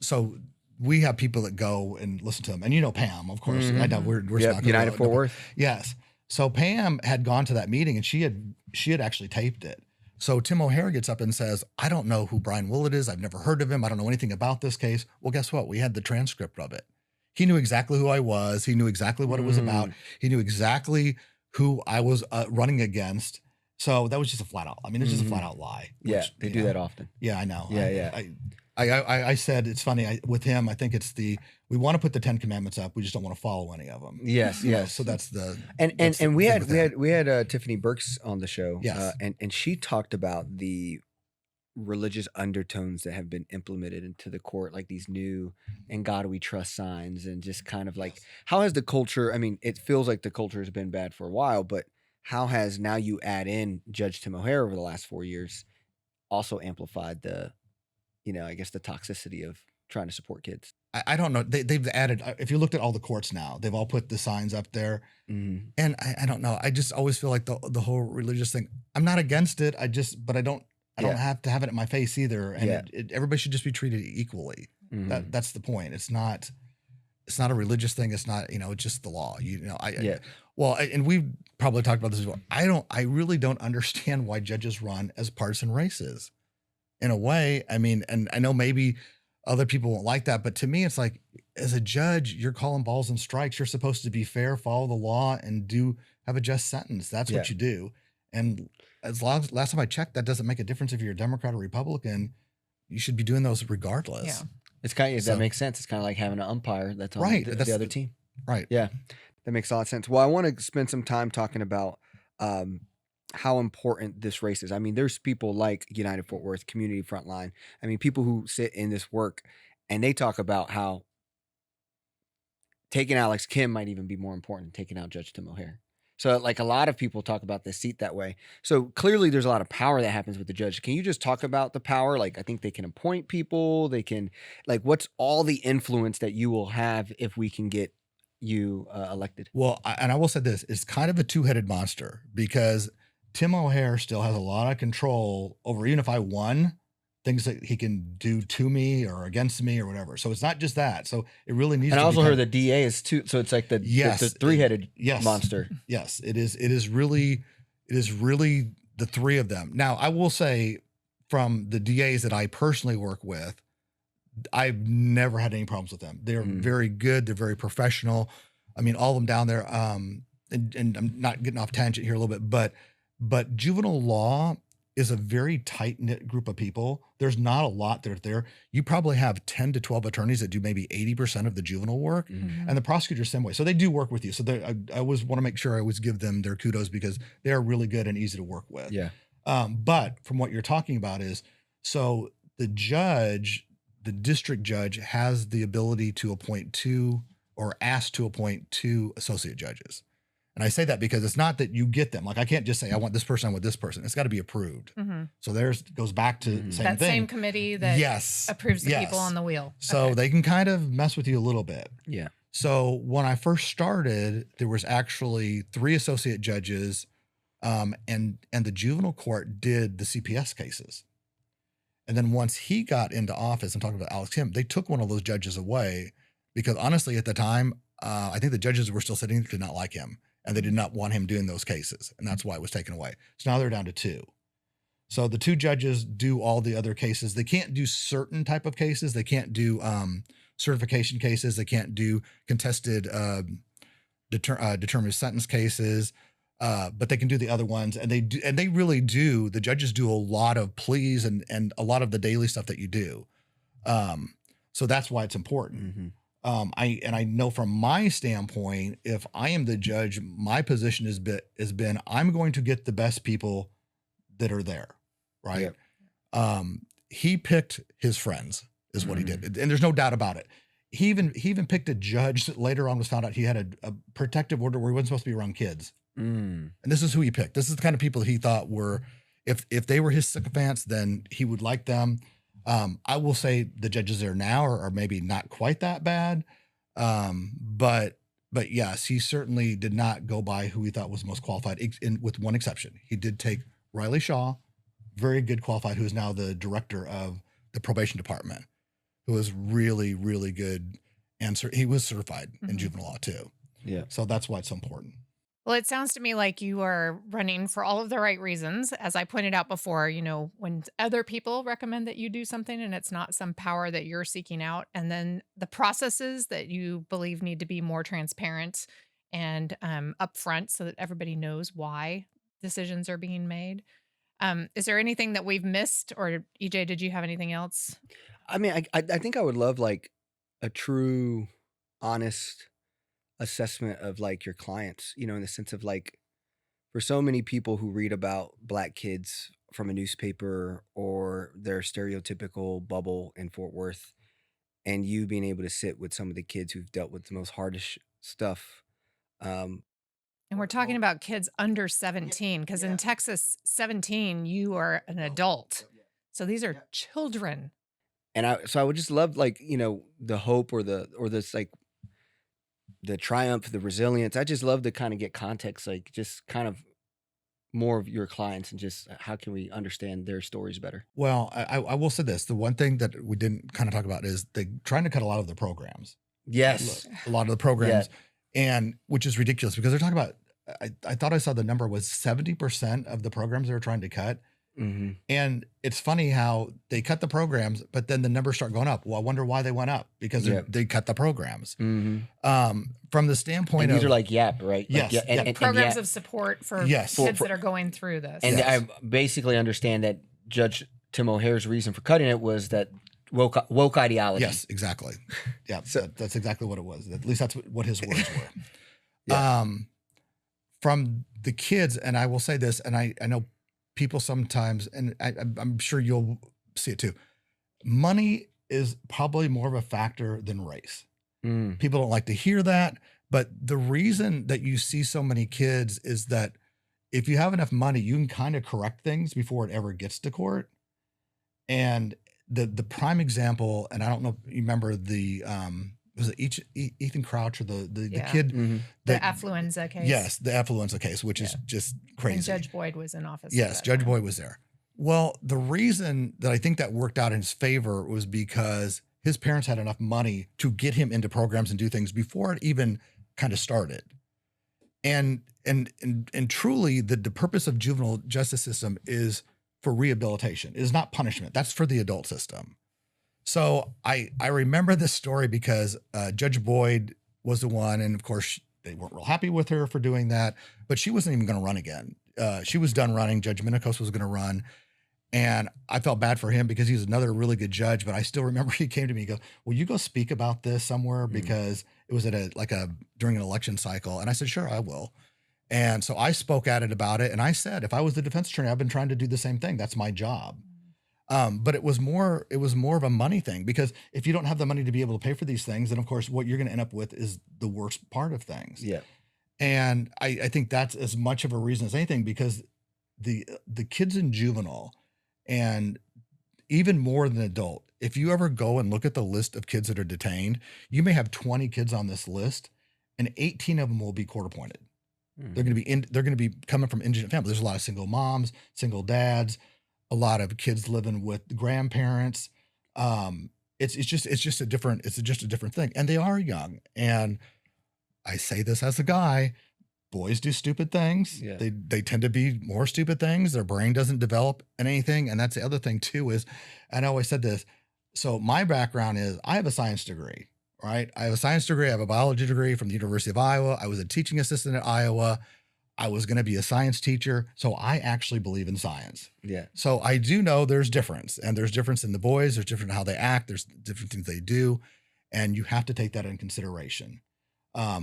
so we have people that go and listen to them, and Pam, of course. I know we're United Fort Worth. Yes. So Pam had gone to that meeting, and she had actually taped it. So Tim O'Hare gets up and says, I don't know who Brian Willett is. I've never heard of him. I don't know anything about this case. Well, guess what? We had the transcript of it. He knew exactly who I was. He knew exactly what it was about. He knew exactly who I was running against. So that was just a flat out. I mean, it's just a flat out lie. Yeah, they do that often. Yeah, I know. Yeah, I said, it's funny with him. I think it's we want to put the 10 commandments up. We just don't want to follow any of them. Yes. So that's we had Tiffany Burks on the show. Yes. And she talked about the religious undertones that have been implemented into the court, like these new "in God we trust" signs, and just kind of like how has the culture? I mean, it feels like the culture has been bad for a while, but how has now you add in Judge Tim O'Hare over the last 4 years also amplified the, I guess the toxicity of trying to support kids? I don't know. They've added, if you looked at all the courts now, they've all put the signs up there. And I don't know. I just always feel like the whole religious thing, I'm not against it. But I don't have to have it in my face either. And everybody should just be treated equally. That's the point. It's not a religious thing. It's not, it's just the law. Well, and we've probably talked about this as well. I really don't understand why judges run as partisan races. In a way, I mean, and I know maybe other people won't like that, but to me, it's like, as a judge, you're calling balls and strikes. You're supposed to be fair, follow the law, and have a just sentence. That's what you do. And last time I checked, that doesn't make a difference if you're a Democrat or Republican. You should be doing those regardless. Yeah. It's kind of, that makes sense. It's kind of like having an umpire that's on the other team. Right. Yeah. That makes a lot of sense. Well, I want to spend some time talking about how important this race is. I mean, there's people like United Fort Worth, Community Frontline. I mean, people who sit in this work, and they talk about how taking Alex Kim might even be more important than taking out Judge Tim O'Hare. So like a lot of people talk about this seat that way. So clearly there's a lot of power that happens with the judge. Can you just talk about the power? Like, I think they can appoint people. They can, like, what's all the influence that you will have if we can get you elected? Well, I will say this, it's kind of a two-headed monster, because Tim O'Hare still has a lot of control over, even if I won, things that he can do to me or against me or whatever. So it's not just that. So it really needs. And I also heard the DA is too. So it's like the three-headed monster. Yes, it is. It is really the three of them. Now, I will say, from the DAs that I personally work with, I've never had any problems with them. They're very good. They're very professional. I mean, all of them down there. And I'm not getting off tangent here a little bit, but juvenile law is a very tight-knit group of people. There's not a lot that are there. You probably have 10 to 12 attorneys that do maybe 80% of the juvenile work, and the prosecutors same way. So they do work with you. So I always want to make sure I always give them their kudos, because they are really good and easy to work with. Yeah. But from what you're talking about is, so the district judge has the ability to appoint 2 or ask to appoint 2 associate judges. And I say that because it's not that you get them. Like, I can't just say, I want this person, I want this person. It's got to be approved. So goes back to the same that thing. same committee that approves the people on the wheel. So they can kind of mess with you a little bit. Yeah. So when I first started, there was actually 3 associate judges, and the juvenile court did the CPS cases. And then once he got into office, I'm talking about Alex Kim, they took one of those judges away, because honestly, at the time, I think the judges were still sitting, did not like him. And they did not want him doing those cases. And that's why it was taken away. So now they're down to 2. So the 2 judges do all the other cases. They can't do certain type of cases. They can't do certification cases. They can't do contested determined sentence cases. But they can do the other ones. And they really do. The judges do a lot of pleas and a lot of the daily stuff that you do. So that's why it's important. Mm-hmm. I know from my standpoint, if I am the judge, my position has been I'm going to get the best people that are there, right? Yep. He picked his friends, is what he did, and there's no doubt about it. He even picked a judge that later on was found out he had a protective order where he wasn't supposed to be around kids. And this is who he picked. This is the kind of people that he thought were, if they were his sycophants, then he would like them. I will say the judges there now are maybe not quite that bad. But yes, he certainly did not go by who he thought was most qualified, with one exception. He did take Riley Shaw, very good qualified, who is now the director of the probation department, who is really, really good. And he was certified in juvenile law too. Yeah. So that's why it's so important. Well, it sounds to me like you are running for all of the right reasons. As I pointed out before, when other people recommend that you do something and it's not some power that you're seeking out, and then the processes that you believe need to be more transparent and upfront so that everybody knows why decisions are being made. Is there anything that we've missed, or EJ, did you have anything else? I mean, I think I would love like a true, honest assessment of like your clients, in the sense of like, for so many people who read about Black kids from a newspaper or their stereotypical bubble in Fort Worth, and you being able to sit with some of the kids who've dealt with the most hardest stuff. And we're talking about kids under 17, because in Texas, 17, you are an adult. So these are children. And I would just love like, the hope or this like the triumph, the resilience. I just love to kind of get context, like just kind of more of your clients and just how can we understand their stories better. Well, I will say this. The one thing that we didn't kind of talk about is they trying to cut a lot of the programs. Yes. A lot of the programs, and which is ridiculous because they're talking about, I thought I saw the number was 70% of the programs they were trying to cut. And it's funny how they cut the programs, but then the numbers start going up. Well, I wonder why they went up, because they cut the programs. From the standpoint and these are like YAP, right? Yes. Like, and programs of support for kids that are going through this. And I basically understand that Judge Tim O'Hare's reason for cutting it was that woke ideology. Yes, exactly. Yeah, so that's exactly what it was. At least that's what his words were. From the kids, and I will say this, and I know people sometimes, and I'm sure you'll see it too, money is probably more of a factor than race. People don't like to hear that, but the reason that you see so many kids is that if you have enough money, you can kind of correct things before it ever gets to court. And the prime example, and I don't know if you remember the was it Ethan Crouch or the kid, the affluenza case? Yes, the affluenza case, which is just crazy. And Judge Boyd was in office. Yes, Judge Boyd was there. Well, the reason that I think that worked out in his favor was because his parents had enough money to get him into programs and do things before it even kind of started. And truly, the purpose of juvenile justice system is for rehabilitation. It is not punishment. That's for the adult system. So I remember this story because Judge Boyd was the one, and of course they weren't real happy with her for doing that, but she wasn't even going to run again. She was done running. Judge Minikos was going to run, and I felt bad for him because he's another really good judge. But I still remember he came to me and goes, "Will you go speak about this somewhere?" Because it was at during an election cycle, and I said, "Sure, I will." And so I spoke at it about it, and I said, if I was the defense attorney, I've been trying to do the same thing. That's my job. But it was more of a money thing, because if you don't have the money to be able to pay for these things, then of course what you're going to end up with is the worst part of things. Yeah. And I think that's as much of a reason as anything, because the kids in juvenile, and even more than adult, if you ever go and look at the list of kids that are detained, you may have 20 kids on this list, and 18 of them will be court appointed. They're going to be coming from indigent families. There's a lot of single moms, single dads, a lot of kids living with grandparents. It's just a different thing. And they are young. And I say this as a guy, boys do stupid things. Yeah. They tend to be more stupid things. Their brain doesn't develop in anything. And that's the other thing too, is, and I always said this. So my background is I have a science degree, right? I have a science degree. I have a biology degree from the University of Iowa. I was a teaching assistant at Iowa. I was going to be a science teacher, so I actually believe in science. Yeah. So I do know there's difference, and there's difference in the boys. There's different in how they act. There's different things they do, and you have to take that in consideration. I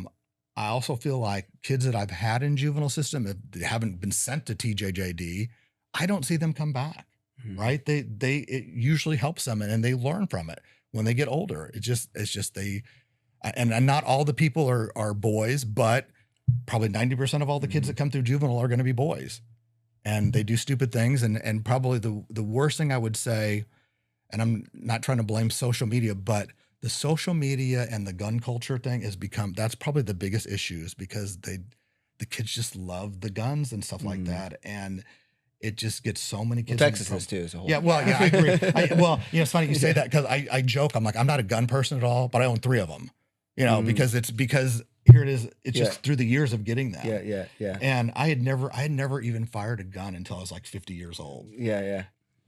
also feel like kids that I've had in juvenile system, if they haven't been sent to TJJD, I don't see them come back. Right? It usually helps them, and they learn from it when they get older. It's just they, and not all the people are boys, but probably 90% of all the kids that come through juvenile are going to be boys, and they do stupid things. And probably the worst thing I would say, and I'm not trying to blame social media, but the social media and the gun culture thing that's probably the biggest issue, is because the kids just love the guns and stuff like that. And it just gets so many kids. Well, Texas is too as a whole. Yeah, well, yeah, I agree. It's funny you say that, because I joke. I'm like, I'm not a gun person at all, but I own 3 of them. Because here it is. It's just through the years of getting that. Yeah. And I had never even fired a gun until I was like 50 years old. Yeah.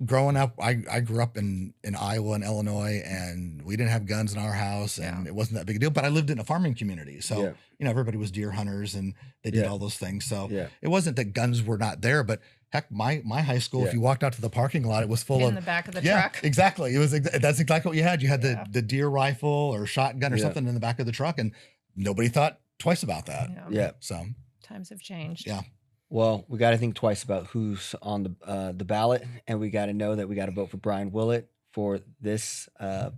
Growing up, I grew up in Iowa and Illinois, and we didn't have guns in our house, and it wasn't that big a deal. But I lived in a farming community, so everybody was deer hunters, and they did all those things. So it wasn't that guns were not there, but heck, my high school, if you walked out to the parking lot, it was full in the back of the truck. Exactly. That's exactly what you had. You had the deer rifle or shotgun or something in the back of the truck, and nobody thought twice about that. Yeah. So times have changed. Yeah. Well, we got to think twice about who's on the ballot, and we got to know that we got to vote for Brian Willett for this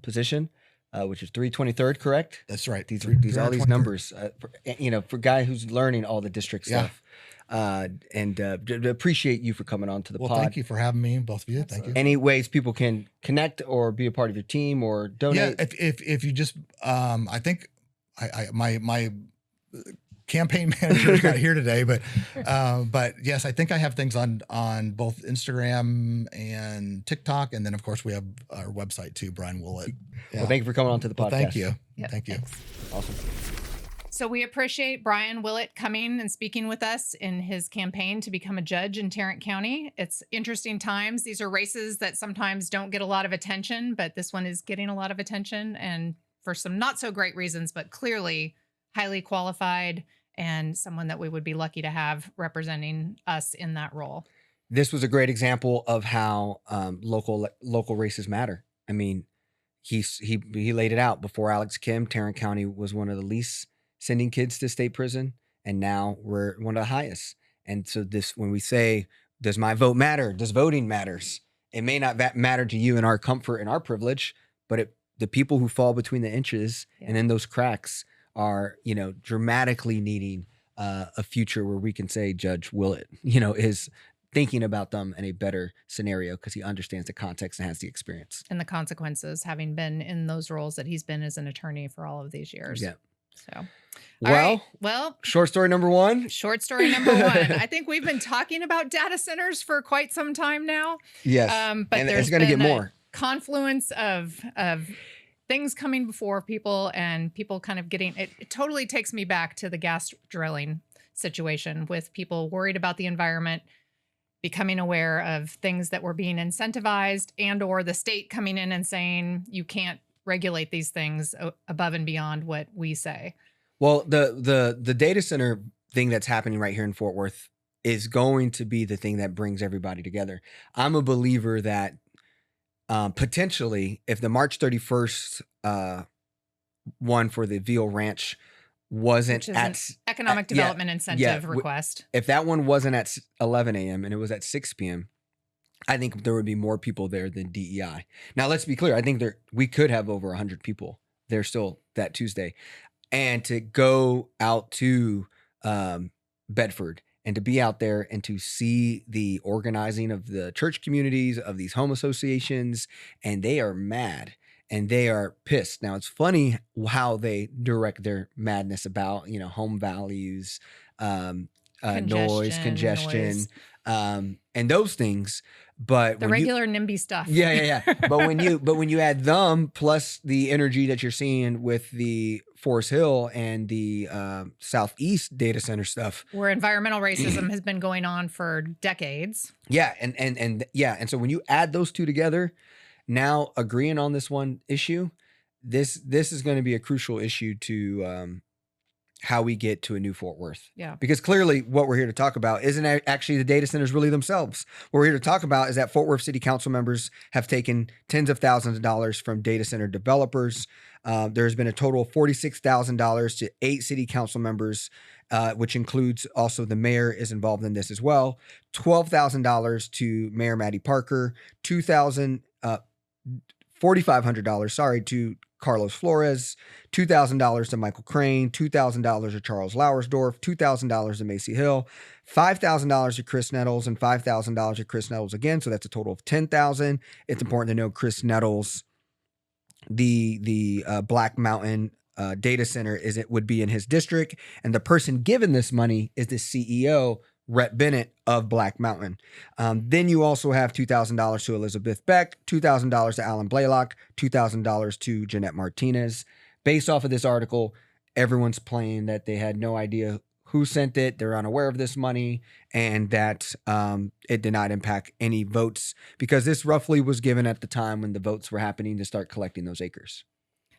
position, which is 323rd, correct? That's right. These all these numbers, for a guy who's learning all the district stuff. And appreciate you for coming on to the pod. Thank you for having me, both of you. Thank you. Any ways people can connect or be a part of your team or donate? Yeah, if you just, I think my campaign manager is not here today, but yes, I think I have things on both Instagram and TikTok, and then of course we have our website too, Brian Willett. Yeah. Well, thank you for coming on to the podcast. Well, thank you. Yep, thank you. Thanks. Awesome. So we appreciate Brian Willett coming and speaking with us in his campaign to become a judge in Tarrant County. It's interesting times. These are races that sometimes don't get a lot of attention, but this one is getting a lot of attention, and for some not so great reasons, but clearly highly qualified and someone that we would be lucky to have representing us in that role. This was a great example of how local races matter. I mean, he laid it out. Before Alex Kim, Tarrant County was one of the least sending kids to state prison, and now we're one of the highest. And so when we say, does my vote matter? Does voting matters? It may not matter to you in our comfort and our privilege, but the people who fall between the inches and in those cracks are, dramatically needing a future where we can say Judge Willett, is thinking about them in a better scenario because he understands the context and has the experience. And the consequences, having been in those roles that he's been as an attorney for all of these years. Yeah. So, well, short story number one. Short story number one. I think we've been talking about data centers for quite some time now. Yes. But and there's it's going to get more. Confluence of things coming before people and people kind of getting it totally takes me back to the gas drilling situation with people worried about the environment, becoming aware of things that were being incentivized, and or the state coming in and saying you can't regulate these things above and beyond what we say. Well, the data center thing that's happening right here in Fort Worth is going to be the thing that brings everybody together. I'm a believer that potentially, if the March 31st one for the Veal Ranch wasn't an economic development incentive request, if that one wasn't at 11 a.m. and it was at 6 p.m., I think there would be more people there than DEI. Now, let's be clear. I think we could have over 100 people there still that Tuesday. And to go out to Bedford and to be out there and to see the organizing of the church communities, of these home associations, and they are mad and they are pissed. Now, it's funny how they direct their madness about, home values, noise, congestion, and those things. But the regular NIMBY stuff. Yeah. But when you add them plus the energy that you're seeing with the Forest Hill and the Southeast data center stuff, where environmental racism has been going on for decades. Yeah, and so when you add those two together, now agreeing on this one issue, this is going to be a crucial issue to how we get to a new Fort Worth. Yeah. Because clearly what we're here to talk about isn't actually the data centers really themselves. What we're here to talk about is that Fort Worth City Council members have taken tens of thousands of dollars from data center developers. There's been a total of $46,000 to 8 city council members, which includes also the mayor is involved in this as well. $12,000 to Mayor Maddie Parker, $4,500, sorry, to Carlos Flores, $2,000 to Michael Crane, $2,000 to Charles Lauersdorf, $2,000 to Macy Hill, $5,000 to Chris Nettles, and $5,000 to Chris Nettles again. So that's a total of $10,000. It's important to know Chris Nettles, the Black Mountain data center would be in his district, and the person given this money is the CEO, Rhett Bennett of Black Mountain. Then you also have $2,000 to Elizabeth Beck, $2,000 to Alan Blaylock, $2,000 to Jeanette Martinez. Based off of this article, everyone's playing that they had no idea who sent it, they're unaware of this money, and that it did not impact any votes, because this roughly was given at the time when the votes were happening to start collecting those acres.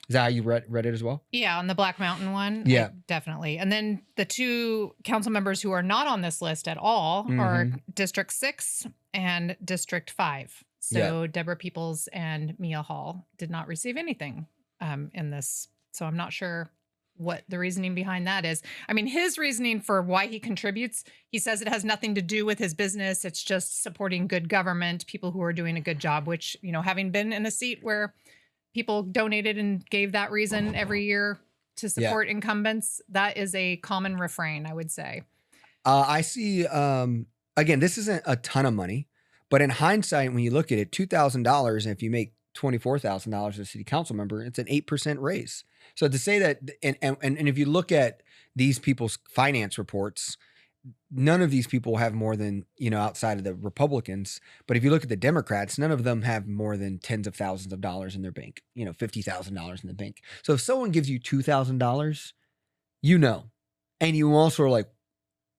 Is that how you read it as well? Yeah, on the Black Mountain one. Yeah. Definitely. And then the 2 council members who are not on this list at all are District 6 and District 5. So Deborah Peoples and Mia Hall did not receive anything in this. So I'm not sure what the reasoning behind that is. I mean, his reasoning for why he contributes, he says it has nothing to do with his business. It's just supporting good government, people who are doing a good job, which, you know, having been in a seat where people donated and gave that reason every year to support incumbents, that is a common refrain, I would say. I see, again, this isn't a ton of money, but in hindsight, when you look at it, $2,000, and if you make $24,000 as a city council member, it's an 8% raise. So to say that, and if you look at these people's finance reports, none of these people have more than, you know, outside of the Republicans. But if you look at the Democrats, none of them have more than tens of thousands of dollars in their bank, you know, $50,000 in the bank. So if someone gives you $2,000, you know, and you also are like,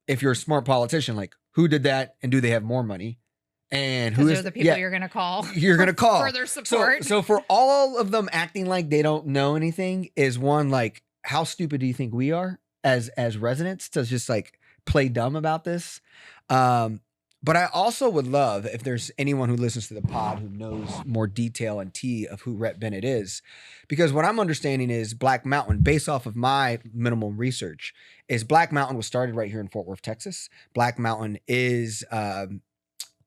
if you're a smart politician, like, who did that and do they have more money? And who is the people you're going to call? You're going to call for their support. So for all of them acting like they don't know anything is one, like, how stupid do you think we are as residents to just like play dumb about this? But I also would love if there's anyone who listens to the pod who knows more detail and tea of who Rhett Bennett is, because what I'm understanding is Black Mountain, based off of my minimal research, is Black Mountain was started right here in Fort Worth, Texas. Black Mountain is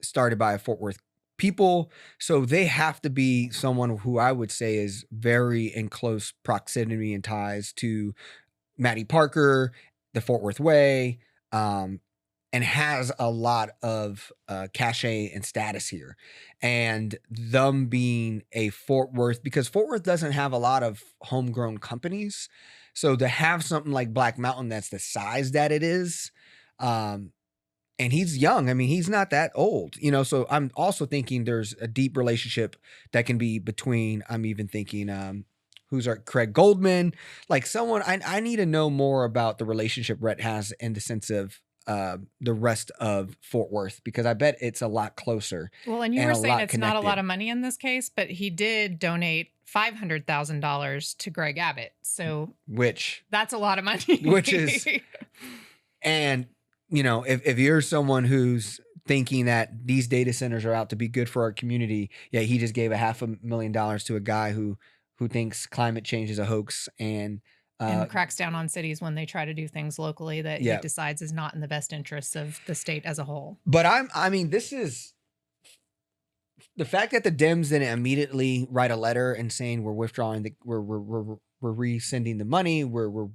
started by Fort Worth people, so they have to be someone who I would say is very in close proximity and ties to Maddie Parker, the Fort Worth Way, and has a lot of cachet and status here. And them being a Fort Worth, because Fort Worth doesn't have a lot of homegrown companies, so to have something like Black Mountain that's the size that it is, and he's young. I mean, he's not that old, you know, so I'm also thinking there's a deep relationship that can be between, I'm even thinking, who's our Craig Goldman, like someone, I need to know more about the relationship Rhett has in the sense of the rest of Fort Worth, because I bet it's a lot closer. Well, and you were saying it's not a lot of money in this case, but he did donate $500,000 to Greg Abbott. So that's a lot of money. Which is, and you know, if you're someone who's thinking that these data centers are out to be good for our community, yeah, he just gave $500,000 to a guy who thinks climate change is a hoax and cracks down on cities when they try to do things locally that he decides is not in the best interests of the state as a whole. But I mean, this is the fact that the Dems didn't immediately write a letter and saying we're withdrawing we're resending the money, we're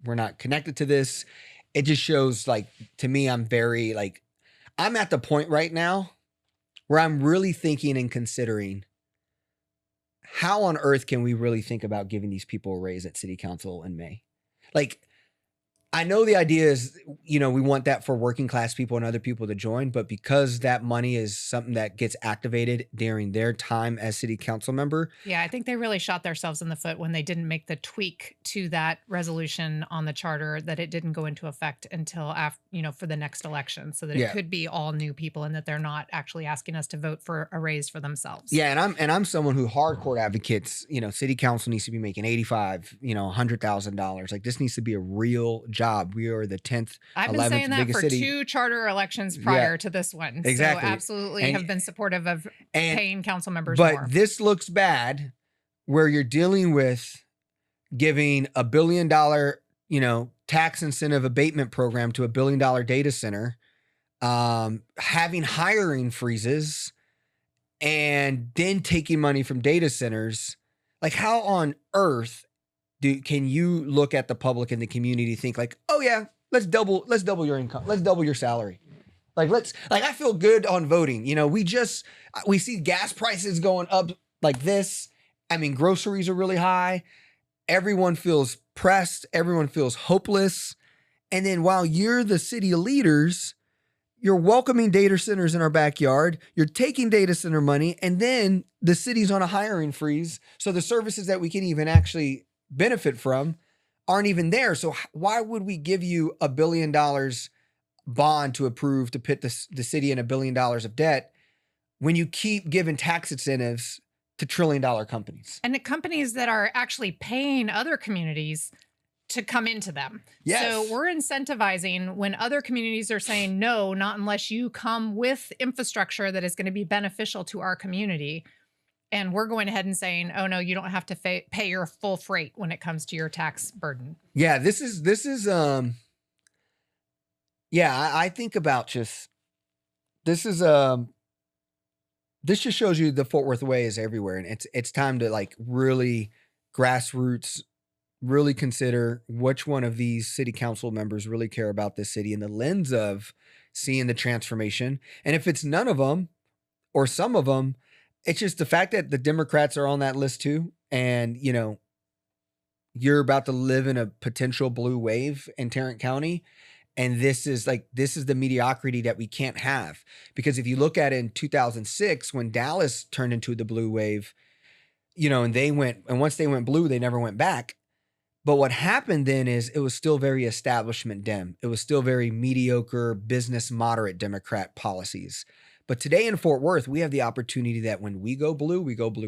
not connected to this. It just shows, like, to me, I'm very, like, I'm at the point right now where I'm really thinking and considering how on earth can we really think about giving these people a raise at city council in May? Like, I know the idea is, we want that for working class people and other people to join, but because that money is something that gets activated during their time as city council member. Yeah, I think they really shot themselves in the foot when they didn't make the tweak to that resolution on the charter, that it didn't go into effect until after, for the next election, so that it could be all new people and that they're not actually asking us to vote for a raise for themselves. Yeah, and I'm someone who hardcore advocates, city council needs to be making $85, $100,000. Like, this needs to be a real job. We are the 10th, I've been 11th saying that biggest for city. 2 charter elections prior to this one. Exactly. So absolutely have been supportive of paying council members but more. This looks bad where you're dealing with giving $1 billion, tax incentive abatement program to $1 billion data center, having hiring freezes, and then taking money from data centers. Like, how on earth can you look at the public and the community, think like, oh yeah, let's double your income, let's double your salary. I feel good on voting. We see gas prices going up like this. I mean, groceries are really high. Everyone feels pressed. Everyone feels hopeless. And then while you're the city leaders, you're welcoming data centers in our backyard. You're taking data center money, and then the city's on a hiring freeze. So the services that we can even actually benefit from aren't even there. So why would we give you $1 billion bond to approve to put the city in $1 billion of debt when you keep giving tax incentives to $1 trillion companies? And the companies that are actually paying other communities to come into them. Yes. So we're incentivizing when other communities are saying, no, not unless you come with infrastructure that is going to be beneficial to our community. And we're going ahead and saying, oh no, you don't have to pay your full freight when it comes to your tax burden. Yeah, this is I think about this just shows you the Fort Worth way is everywhere. And it's time to like really grassroots, really consider which one of these city council members really care about this city in the lens of seeing the transformation. And if it's none of them or some of them, it's just the fact that the Democrats are on that list too. And, you're about to live in a potential blue wave in Tarrant County. And this is the mediocrity that we can't have. Because if you look at it in 2006, when Dallas turned into the blue wave, and once they went blue, they never went back. But what happened then is it was still very establishment Dem. It was still very mediocre business moderate Democrat policies. But today in Fort Worth, we have the opportunity that when we go blue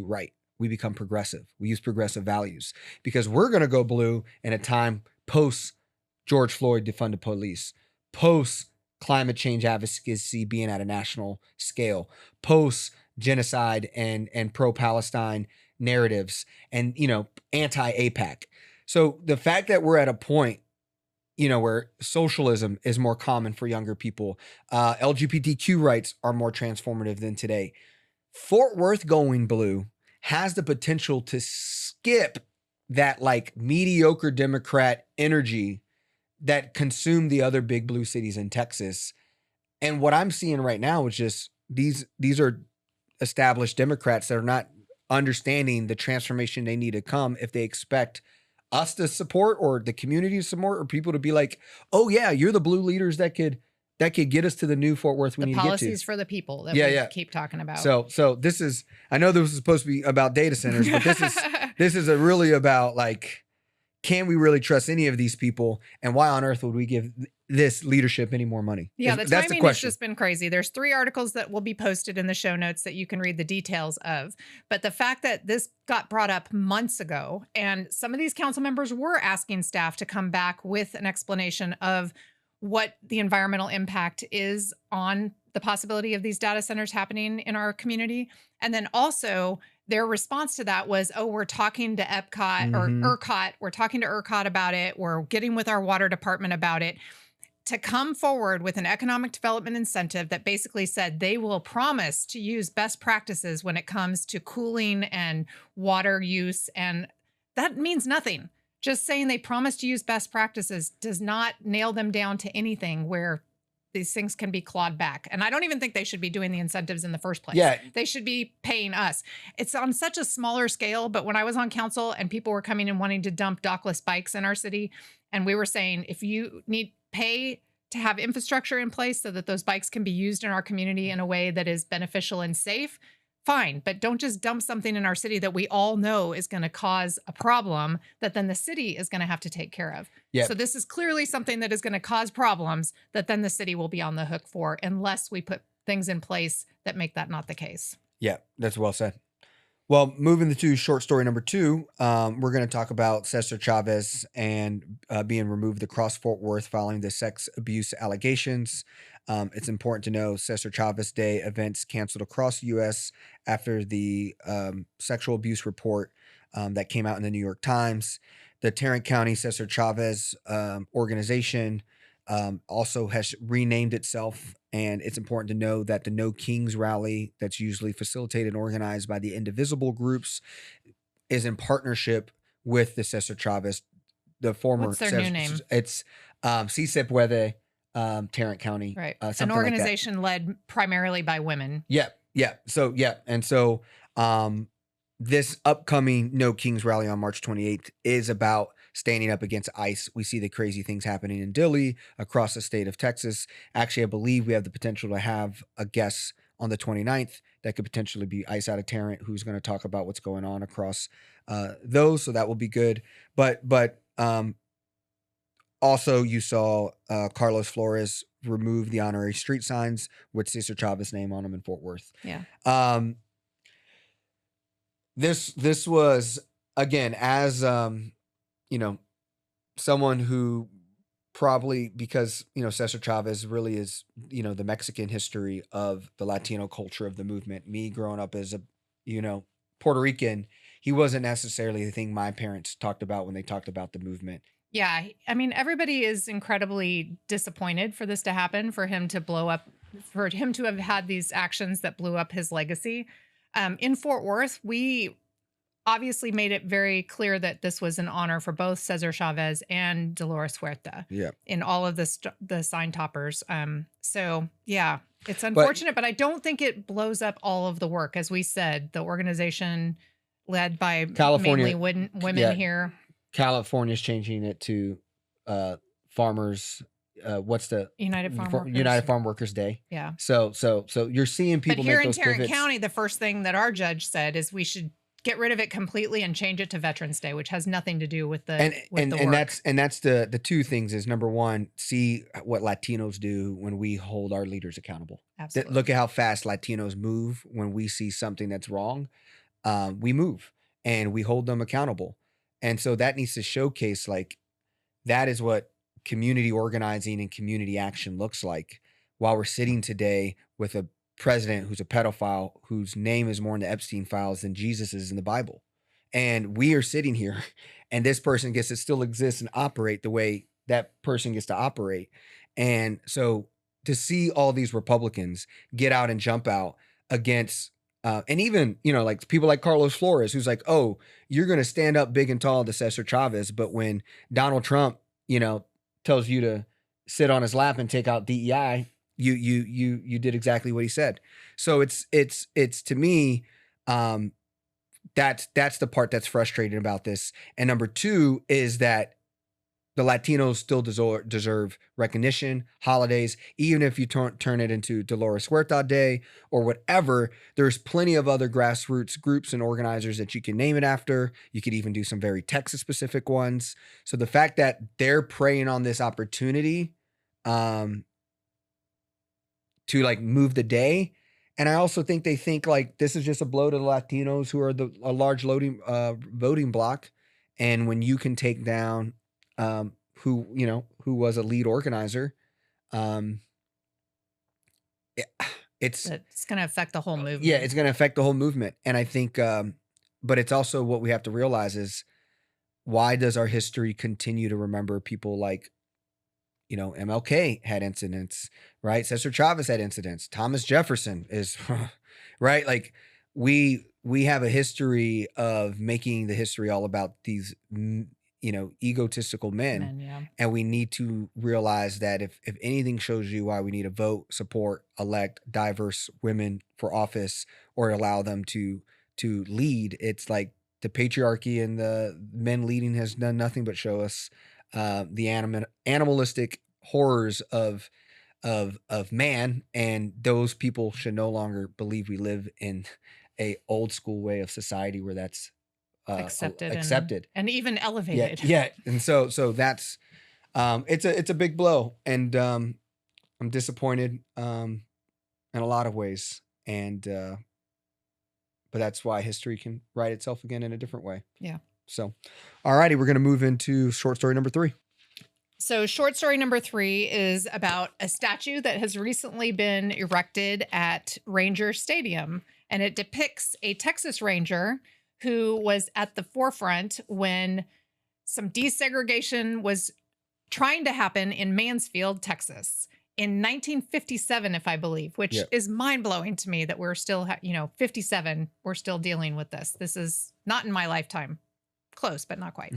right. We become progressive. We use progressive values because we're going to go blue in a time post George Floyd defund the police, post climate change advocacy being at a national scale, post genocide and pro-Palestine narratives, and anti-APAC. So the fact that we're at a point, where socialism is more common for younger people, LGBTQ rights are more transformative than today. Fort Worth going blue has the potential to skip that like mediocre Democrat energy that consumed the other big blue cities in Texas. And what I'm seeing right now is just these are established Democrats that are not understanding the transformation they need to come if they expect us to support or the community to support or people to be like, oh yeah, you're the blue leaders that could get us to the new Fort Worth we need to get to. Policies for the people that we keep talking about. So this is, I know this was supposed to be about data centers, but this is really about like, can we really trust any of these people? And why on earth would we give this leadership any more money? Yeah, the timing has just been crazy. There's 3 articles that will be posted in the show notes that you can read the details of. But the fact that this got brought up months ago, and some of these council members were asking staff to come back with an explanation of what the environmental impact is on the possibility of these data centers happening in our community. And then also their response to that was, oh, we're talking to EPCOT or ERCOT. We're talking to ERCOT about it. We're getting with our water department about it. To come forward with an economic development incentive that basically said they will promise to use best practices when it comes to cooling and water use. And that means nothing. Just saying they promise to use best practices does not nail them down to anything where these things can be clawed back. And I don't even think they should be doing the incentives in the first place. Yeah. They should be paying us. It's on such a smaller scale, but when I was on council and people were coming and wanting to dump dockless bikes in our city, And we were saying, if you need pay to have infrastructure in place so that those bikes can be used in our community in a way that is beneficial and safe, fine, but don't just dump something in our city that we all know is going to cause a problem that then the city is going to have to take care of. Yeah. So this is clearly something that is going to cause problems that then the city will be on the hook for unless we put things in place that make that not the case. Yeah, that's well said. Well, moving to short story number 2, we're going to talk about César Chávez and being removed across Fort Worth following the sex abuse allegations. It's important to know César Chávez Day events canceled across the U.S. after the sexual abuse report that came out in the New York Times. The Tarrant County César Chávez organization also has renamed itself. And it's important to know that the No Kings rally that's usually facilitated and organized by the Indivisible groups is in partnership with the César Chávez, the former. What's their new name? It's Si Se Puede, Tarrant County. Right. Something An like that. organization led primarily by women. Yeah. So this upcoming No Kings rally on March 28th is about standing up against ICE. We see the crazy things happening in Dilley, across the state of Texas. Actually, I believe we have the potential to have a guest on the 29th that could potentially be ICE out of Tarrant, who's going to talk about what's going on across those. So that will be good. But also you saw Carlos Flores remove the honorary street signs with César Chávez name on them in Fort Worth. Yeah. This was, again, as someone who probably, because César Chávez really is the Mexican history of the Latino culture of the movement. Me growing up as a Puerto Rican, he wasn't necessarily the thing my parents talked about when they talked about the movement. Yeah, I mean, everybody is incredibly disappointed for this to happen, for him to blow up, for him to have had these actions that blew up his legacy. In Fort Worth, we obviously made it very clear that this was an honor for both César Chávez and Dolores Huerta. Yeah. In all of the sign toppers. So yeah, it's unfortunate, but I don't think it blows up all of the work. As we said, the organization led by California, mainly women here. California's changing it to farmers. What's the United Farm Workers Day? Yeah. So you're seeing people but here make in those Tarrant pivots. County, the first thing that our judge said is we should get rid of it completely and change it to Veterans Day, which has nothing to do with the work. That's the two things is, number one, see what Latinos do when we hold our leaders accountable. Absolutely. Look at how fast Latinos move when we see something that's wrong. We move and we hold them accountable. And so that needs to showcase, like, that is what community organizing and community action looks like, while we're sitting today with a president who's a pedophile, whose name is more in the Epstein files than Jesus is in the Bible. And we are sitting here and this person gets to still exist and operate the way that person gets to operate. And so to see all these Republicans get out and jump out against and even, like people like Carlos Flores, who's like, oh, you're going to stand up big and tall to César Chávez. But when Donald Trump, tells you to sit on his lap and take out DEI, you did exactly what he said. So it's to me, that's the part that's frustrating about this. And number two is that the Latinos still deserve recognition, holidays, even if you turn it into Dolores Huerta Day or whatever. There's plenty of other grassroots groups and organizers that you can name it after. You could even do some very Texas-specific ones. So the fact that they're preying on this opportunity to like move the day, and I also think they think like this is just a blow to the Latinos, who are a large voting bloc, and when you can take down who was a lead organizer, it's going to affect the whole movement. Yeah, it's going to affect the whole movement. And I think, but it's also what we have to realize is, why does our history continue to remember people like, MLK had incidents, right? César Chávez had incidents. Thomas Jefferson is, right? Like we have a history of making the history all about these egotistical men. Yeah. And we need to realize that if anything shows you why we need to vote, support, elect diverse women for office, or allow them to lead, it's like the patriarchy and the men leading has done nothing but show us the animalistic horrors of man, and those people should no longer believe we live in a old school way of society where that's Accepted accepted. and even Yeah, elevated. yeah, and so that's it's a big blow, and I'm disappointed in a lot of ways, and but that's why history can write itself again in a different way. Yeah. So, all righty, we're gonna move into short story number 3. So, short story number 3 is about a statue that has recently been erected at Ranger Stadium, and it depicts a Texas Ranger who was at the forefront when some desegregation was trying to happen in Mansfield, Texas in 1957, if I believe, which Yep. is mind blowing to me that we're still, 57, we're still dealing with this. This is not in my lifetime. Close, but not quite.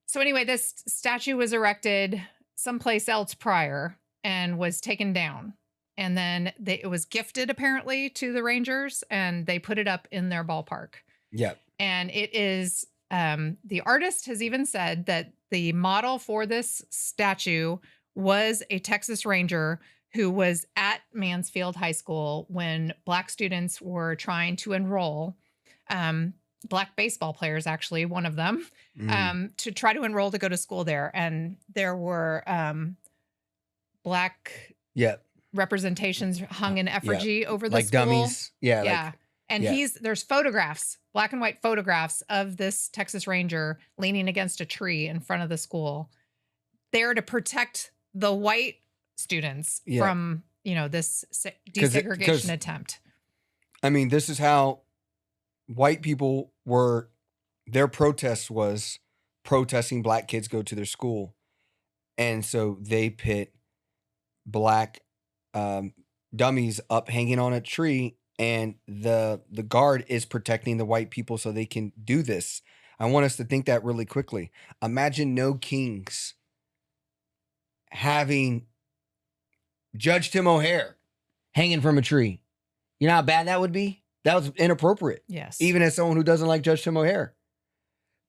So anyway, this statue was erected someplace else prior and was taken down. And then it was gifted apparently to the Rangers, and they put it up in their ballpark. Yep. And it is, the artist has even said that the model for this statue was a Texas Ranger who was at Mansfield High School when Black students were trying to enroll, Black baseball players, actually, one of them, to try to enroll to go to school there. And there were Black Yep. representations hung in effigy over the Like school. dummies. Yeah. Yeah. Like, And yeah. there's photographs, black and white photographs of this Texas Ranger leaning against a tree in front of the school, there to protect the white students Yeah. from, this 'Cause desegregation attempt. I mean, this is how white people were, their protest was protesting Black kids go to their school. And so they pit Black dummies up hanging on a tree, and the guard is protecting the white people so they can do this. I want us to think that really quickly. Imagine no kings having Judge Tim O'Hare hanging from a tree. You know how bad that would be? That was inappropriate. Yes. Even as someone who doesn't like Judge Tim O'Hare.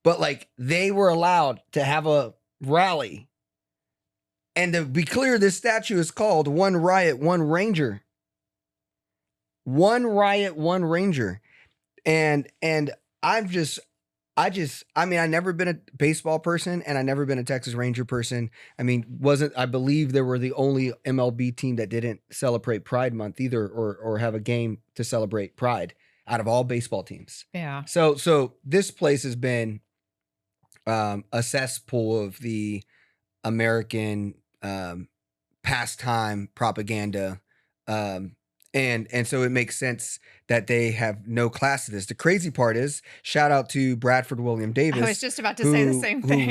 But like, they were allowed to have a rally. And to be clear, this statue is called One Riot, One Ranger. One Riot, One Ranger. And I never been a baseball person, and I never been a Texas Ranger person. I mean, I believe they were the only MLB team that didn't celebrate Pride Month either, or have a game to celebrate Pride out of all baseball teams. Yeah. So this place has been a cesspool of the American pastime propaganda. And so it makes sense that they have no class to this. The crazy part is, shout out to Bradford William Davis. I was just about to say the same thing.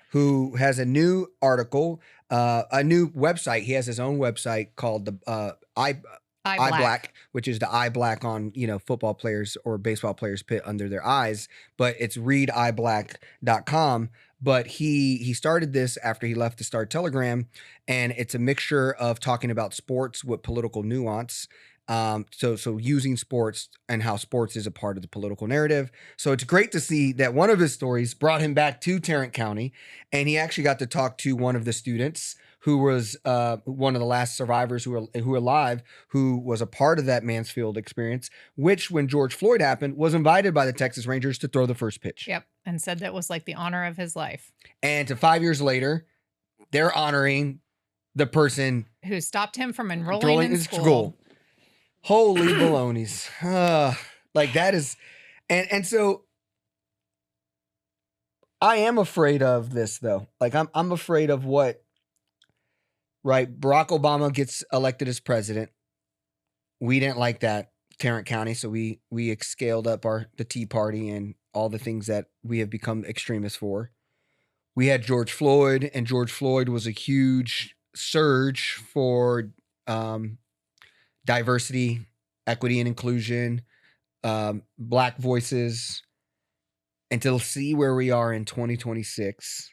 Who has a new article, a new website. He has his own website called the Eye Black, which is the eye black on, football players or baseball players pit under their eyes, but it's readeyeblack.com. But he started this after he left the Star Telegram, and it's a mixture of talking about sports with political nuance. So using sports and how sports is a part of the political narrative. So it's great to see that one of his stories brought him back to Tarrant County, and he actually got to talk to one of the students who was one of the last survivors who are alive, who was a part of that Mansfield experience, which, when George Floyd happened, was invited by the Texas Rangers to throw the first pitch. Yep. And said that was like the honor of his life. And to 5 years later, they're honoring the person who stopped him from enrolling in school. Holy balonies. Like, that is, and so I am afraid of this, though. Like, I'm afraid of what, right? Barack Obama gets elected as president. We didn't like that, Tarrant County, so we scaled up the Tea Party and all the things that we have become extremists for. We had George Floyd, and George Floyd was a huge surge for diversity, equity, and inclusion, Black voices. And to see where we are in 2026,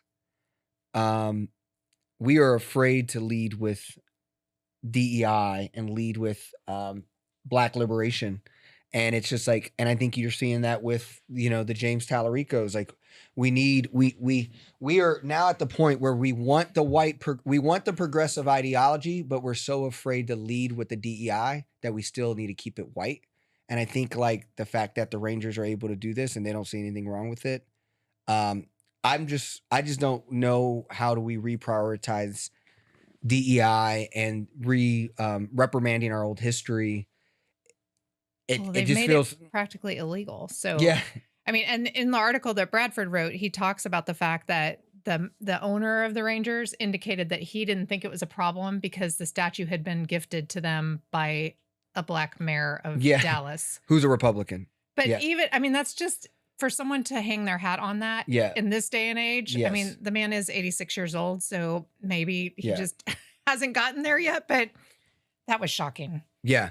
we are afraid to lead with DEI and lead with Black liberation. And it's just like, and I think you're seeing that with, the James Tallaricos. Like we are now at the point where we want we want the progressive ideology, but we're so afraid to lead with the DEI that we still need to keep it white. And I think like the fact that the Rangers are able to do this and they don't see anything wrong with it. I just don't know how do we reprioritize DEI and reprimanding our old history. Well, It they've just made feels it practically illegal. So yeah. I mean, and in the article that Bradford wrote, he talks about the fact that the owner of the Rangers indicated that he didn't think it was a problem because the statue had been gifted to them by a black mayor of Dallas, who's a Republican. But even, I mean, that's just for someone to hang their hat on that in this day and age. I mean, the man is 86 years old, so maybe he just hasn't gotten there yet, but that was shocking. Yeah.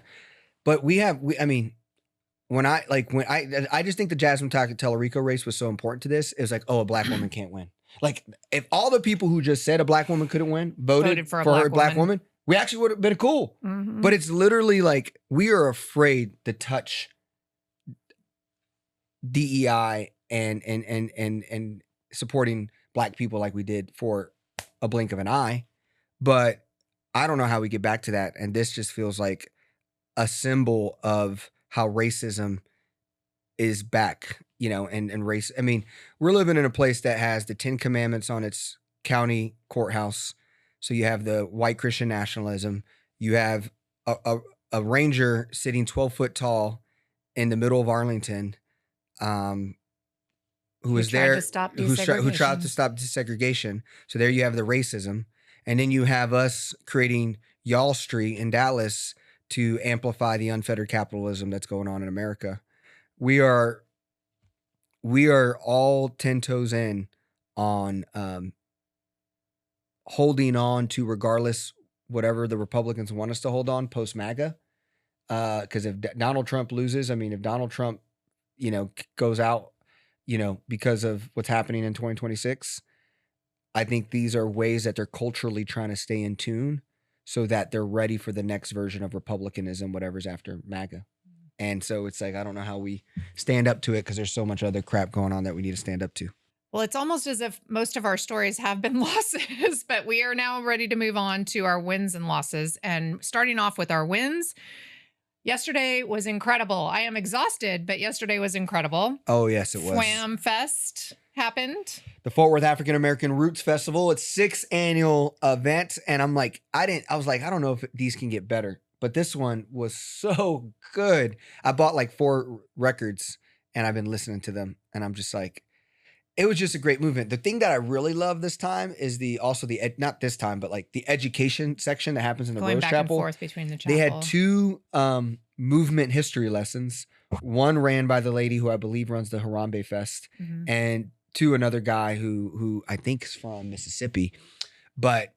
But I mean, I just think the Jasmine Tallarico race was so important to this. It was like, oh, a black woman can't win. Like if all the people who just said a black woman couldn't win voted for a black woman, we actually would have been cool. Mm-hmm. But it's literally like we are afraid to touch DEI and supporting black people like we did for a blink of an eye. But I don't know how we get back to that. And this just feels like a symbol of how racism is back, and race. I mean, we're living in a place that has the 10 Commandments on its county courthouse. So you have the white Christian nationalism. You have a ranger sitting 12 foot tall in the middle of Arlington, who tried to stop desegregation. So there you have the racism. And then you have us creating Y'all Street in Dallas to amplify the unfettered capitalism that's going on in America. We are all 10 toes in on holding on to, regardless whatever the Republicans want us to hold on post MAGA. Because if Donald Trump loses, I mean, if Donald Trump, goes out, because of what's happening in 2026, I think these are ways that they're culturally trying to stay in tune so that they're ready for the next version of republicanism, whatever's after MAGA. And so it's like, I don't know how we stand up to it because there's so much other crap going on that we need to stand up to. Well, it's almost as if most of our stories have been losses, but we are now ready to move on to our wins and losses. And starting off with our wins, yesterday was incredible. I am exhausted, but yesterday was incredible. Oh, yes, it was. FWAAMFest happened. The Fort Worth African American Roots Festival. It's 6th annual event. And I'm like, I don't know if these can get better, but this one was so good. I bought like 4 records and I've been listening to them. And I'm just like, it was just a great movement. The thing that I really love this time is not this time, but like the education section that happens in the Rose Chapel. Going back and forth between the chapel. They had 2 movement history lessons. One ran by the lady who I believe runs the Harambe Fest, and 2 another guy who I think is from Mississippi. But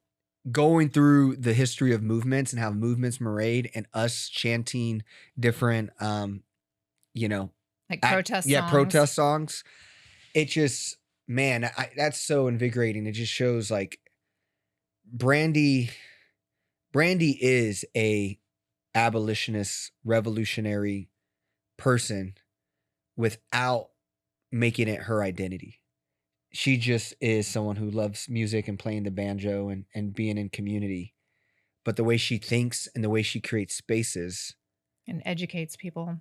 going through the history of movements and how movements were made and us chanting different, like protest songs. Yeah, protest songs. It just, man, that's so invigorating. It just shows like Brandy is a abolitionist, revolutionary person without making it her identity. She just is someone who loves music and playing the banjo and being in community. But the way she thinks and the way she creates spaces and educates people.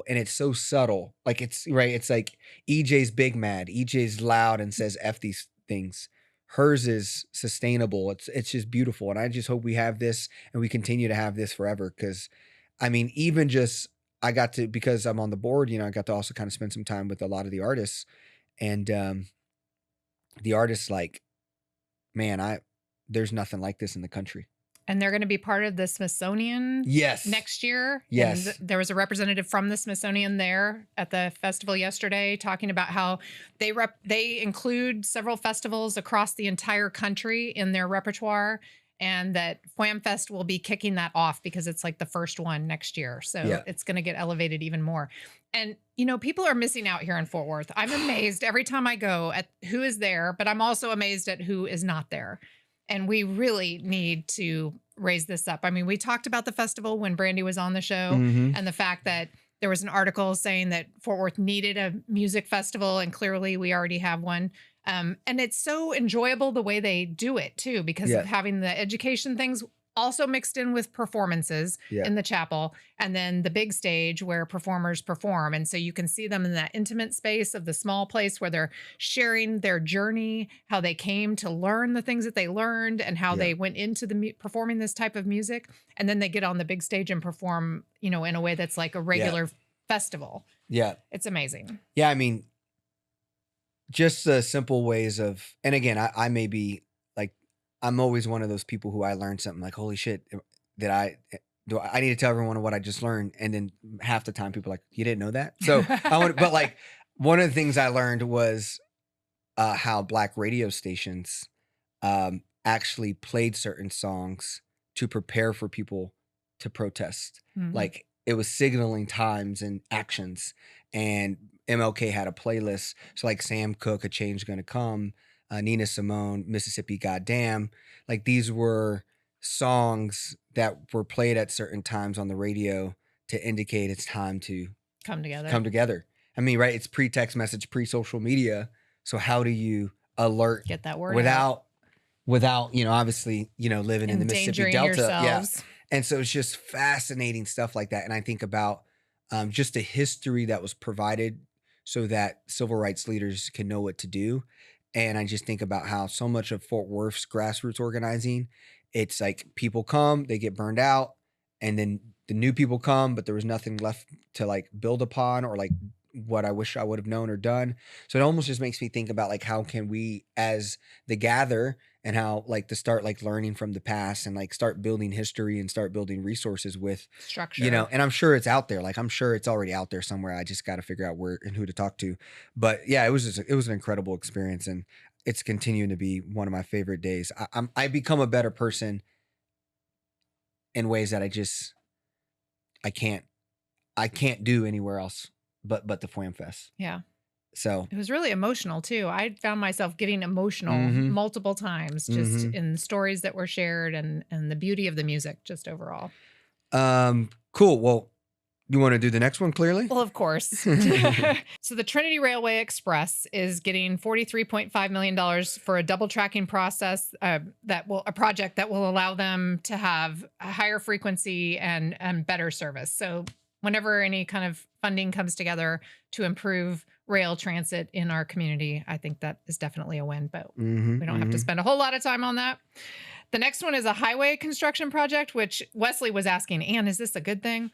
And it's so subtle. Like it's like EJ's big mad. EJ's loud and says F these things. Hers is sustainable. It's just beautiful. And I just hope we have this and we continue to have this forever. Cause I mean, even just, because I'm on the board, I got to also kind of spend some time with a lot of the artists, and the artists, like, man, there's nothing like this in the country. And they're going to be part of the Smithsonian next year. Yes. And there was a representative from the Smithsonian there at the festival yesterday talking about how they include several festivals across the entire country in their repertoire, and that FWAAMFest will be kicking that off because it's like the first one next year. So it's going to get elevated even more. And, people are missing out here in Fort Worth. I'm amazed every time I go at who is there, but I'm also amazed at who is not there. And we really need to raise this up. I mean, we talked about the festival when Brandy was on the show, and the fact that There was an article saying that Fort Worth needed a music festival, and clearly we already have one. And it's so enjoyable the way they do it too, because Yeah. of having the education things also mixed in with performances Yeah. in the chapel, and then the big stage where performers perform. And so you can see them in that intimate space of the small place where they're sharing their journey, how they came to learn the things that they learned, and how Yeah. they went into the performing this type of music. And then they get on the big stage and perform, in a way that's like a regular festival. Yeah. It's amazing. Yeah. I mean, just the simple ways of, and again, I may be like, I'm always one of those people who I learn something like, holy shit, I need to tell everyone what I just learned. And then half the time people are like, you didn't know that? So but like one of the things I learned was how Black radio stations actually played certain songs to prepare for people to protest. Mhm. Like it was signaling times and actions, and MLK had a playlist. So like Sam Cooke, A Change Gonna Come, Nina Simone, Mississippi Goddamn. Like these were songs that were played at certain times on the radio to indicate it's time to come together. come together. I mean, right? It's pre-text message, pre-social media. So how do you alert Get that word out. without, obviously, living in the Mississippi Endangering Delta. Yeah. yourselves. And so it's just fascinating stuff like that. And I think about just the history that was provided so that civil rights leaders can know what to do. And I just think about how so much of Fort Worth's grassroots organizing, it's like people come, they get burned out, and then the new people come, but there was nothing left to like build upon or like what I wish I would have known or done. So it almost just makes me think about like how can we as the gather, and how like to start like learning from the past and like start building history and start building resources with Structure. and I'm sure it's out there. Like I'm sure it's already out there somewhere. I just got to figure out where and who to talk to. But yeah, it was an incredible experience, and it's continuing to be one of my favorite days. I become a better person in ways that I can't do anywhere else but the FWAAMFest. Yeah. So It was really emotional too. I found myself getting emotional Mhm. multiple times just Mhm. in stories that were shared and the beauty of the music just overall. Cool. Well, you want to do the next one clearly? Well, of course. So the Trinity Railway Express is getting $43.5 million for a double tracking process a project that will allow them to have a higher frequency and better service. So whenever any kind of funding comes together to improve rail transit in our community, I think that is definitely a win, but Mhm, we don't have to mhm. spend a whole lot of time on that. The next one is a highway construction project, which Wesley was asking, Ann, is this a good thing?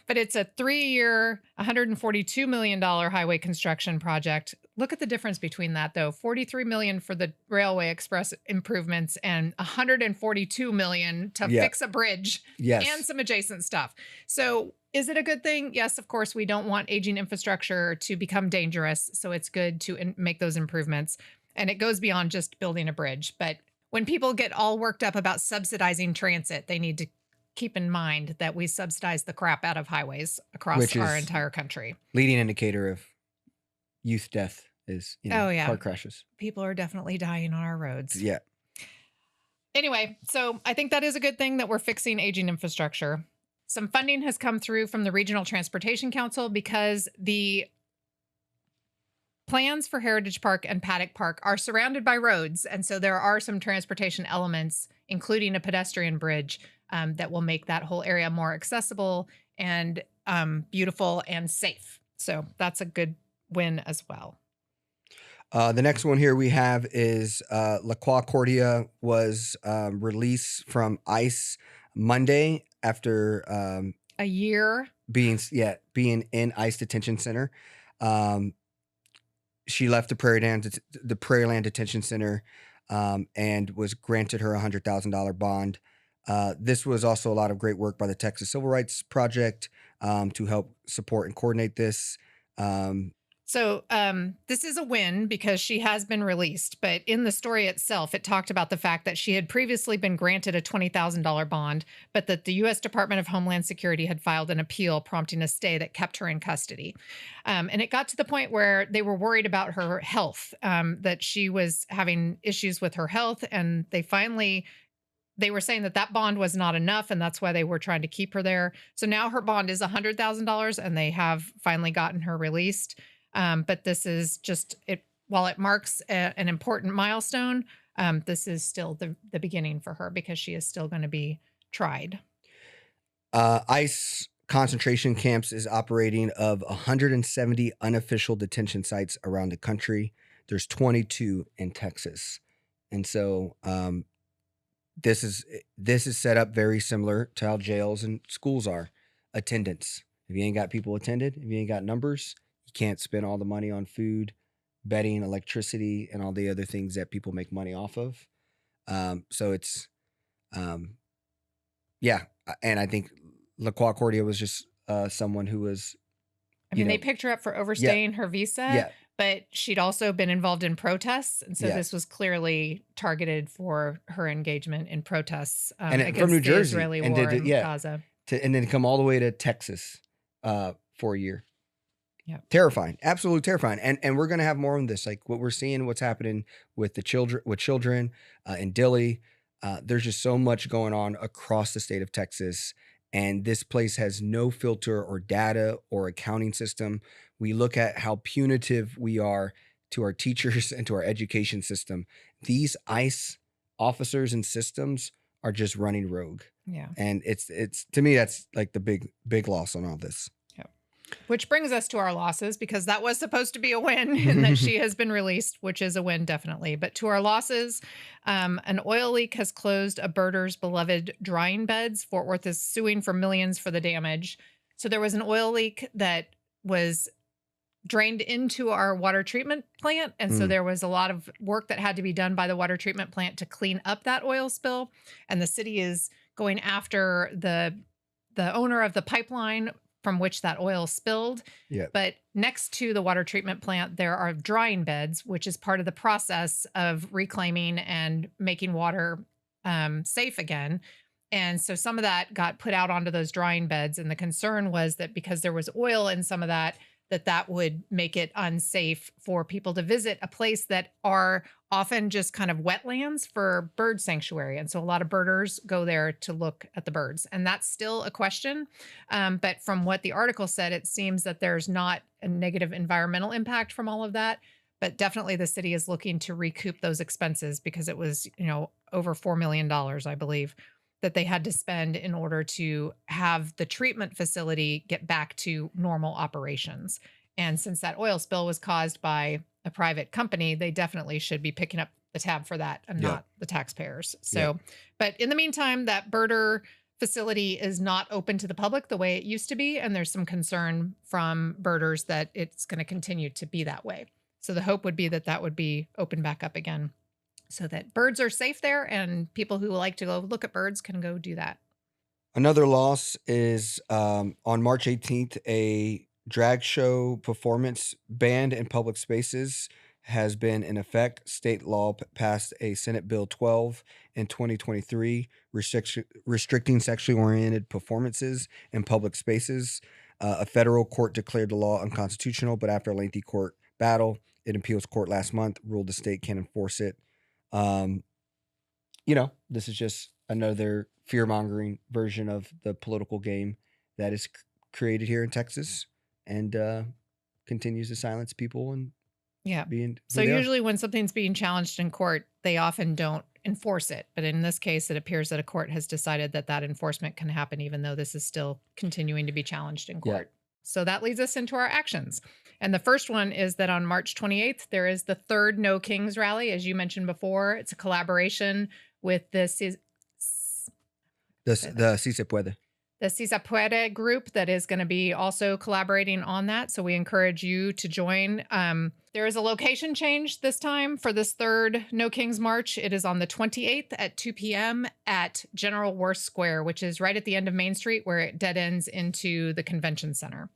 But it's a 3-year, $142 million highway construction project. Look at the difference between that, though. $43 million for the railway express improvements and $142 million to Yeah. fix a bridge Yes. and some adjacent stuff. So is it a good thing? Yes, of course. We don't want aging infrastructure to become dangerous. So it's good to make those improvements. And it goes beyond just building a bridge. But when people get all worked up about subsidizing transit, they need to keep in mind that we subsidize the crap out of highways across Which our is- entire country. Leading indicator of youth death is Oh, yeah. car crashes. People are definitely dying on our roads. Yeah. Anyway, so I think that is a good thing that we're fixing aging infrastructure. Some funding has come through from the Regional Transportation Council because the plans for Heritage Park and Paddock Park are surrounded by roads. And so there are some transportation elements, including a pedestrian bridge, that will make that whole area more accessible and beautiful and safe. So that's a good win as well. The next one here we have is La Concordia was released from ICE Monday after A year. being in ICE detention center. She left the Prairieland Detention Center and was granted her $100,000 bond. This was also a lot of great work by the Texas Civil Rights Project to help support and coordinate this. So this is a win because she has been released. But in the story itself, it talked about the fact that she had previously been granted a $20,000 bond, but that the U.S. Department of Homeland Security had filed an appeal prompting a stay that kept her in custody. And it got to the point where they were worried about her health, that she was having issues with her health. And they finally they were saying that that bond was not enough, and that's why they were trying to keep her there. So now her bond is $100,000, and they have finally gotten her released. But this is just it. While it marks an important milestone, this is still the beginning for her because she is still going to be tried. ICE concentration camps is operating of 170 unofficial detention sites around the country. There's 22 in Texas. And so this is set up very similar to how jails and schools are. Attendance. If you ain't got people attended, if you ain't got numbers, you can't spend all the money on food, bedding, electricity, and all the other things that people make money off of. So it's, yeah. And I think LaQuacordia was just someone who was, I mean, they picked her up for overstaying her visa, but she'd also been involved in protests. And so this was clearly targeted for her engagement in protests against from New Jersey, the Israeli war in Gaza. And then come all the way to Texas for a year. Yeah. Terrifying. Absolutely terrifying. And we're going to have more on this, like what we're seeing, what's happening with the children, in Dilley. There's just so much going on across the state of Texas. And this place has no filter or data or accounting system. We look at how punitive we are to our teachers and to our education system. These ICE officers and systems are just running rogue. Yeah. And it's to me, that's like the big loss on all this. Which brings us to our losses, because that was supposed to be a win and that she has been released, which is a win, definitely. But to our losses, an oil leak has closed a birder's beloved drying beds. Fort Worth is suing for millions for the damage. So there was an oil leak that was drained into our water treatment plant. And so there was a lot of work that had to be done by the water treatment plant to clean up that oil spill. And the city is going after the owner of the pipeline from which that oil spilled. Yeah. But next to the water treatment plant, there are drying beds, which is part of the process of reclaiming and making water safe again. And so some of that got put out onto those drying beds. And the concern was that because there was oil in some of that would make it unsafe for people to visit a place that are often just kind of wetlands for bird sanctuary. And so a lot of birders go there to look at the birds. And that's still a question. But from what the article said, it seems that there's not a negative environmental impact from all of that. But definitely the city is looking to recoup those expenses because it was, over $4 million, I believe, that they had to spend in order to have the treatment facility get back to normal operations. And since that oil spill was caused by a private company, they definitely should be picking up the tab for that and not the taxpayers. So, but in the meantime, that birder facility is not open to the public the way it used to be. And there's some concern from birders that it's going to continue to be that way. So the hope would be that that would be open back up again, so that birds are safe there and people who like to go look at birds can go do that. Another loss is on March 18th, a drag show performance banned in public spaces has been in effect. State law passed a Senate Bill 12 in 2023, restricting sexually oriented performances in public spaces. A federal court declared the law unconstitutional, but after a lengthy court battle, an appeals court last month ruled the state can enforce it. This is just another fear-mongering version of the political game that is created here in Texas and continues to silence people and So usually when something's being challenged in court, they often don't enforce it. But in this case, it appears that a court has decided that enforcement can happen, even though this is still continuing to be challenged in court. So that leads us into our actions. And the first one is that on March 28th, there is the third No Kings rally. As you mentioned before, it's a collaboration with the Si Se Puede. The Si Se Puede group that is going to be also collaborating on that. So we encourage you to join. There is a location change this time for this third No Kings March. It is on the 28th at 2 p.m. at General Worth Square, which is right at the end of Main Street where it dead ends into the convention center.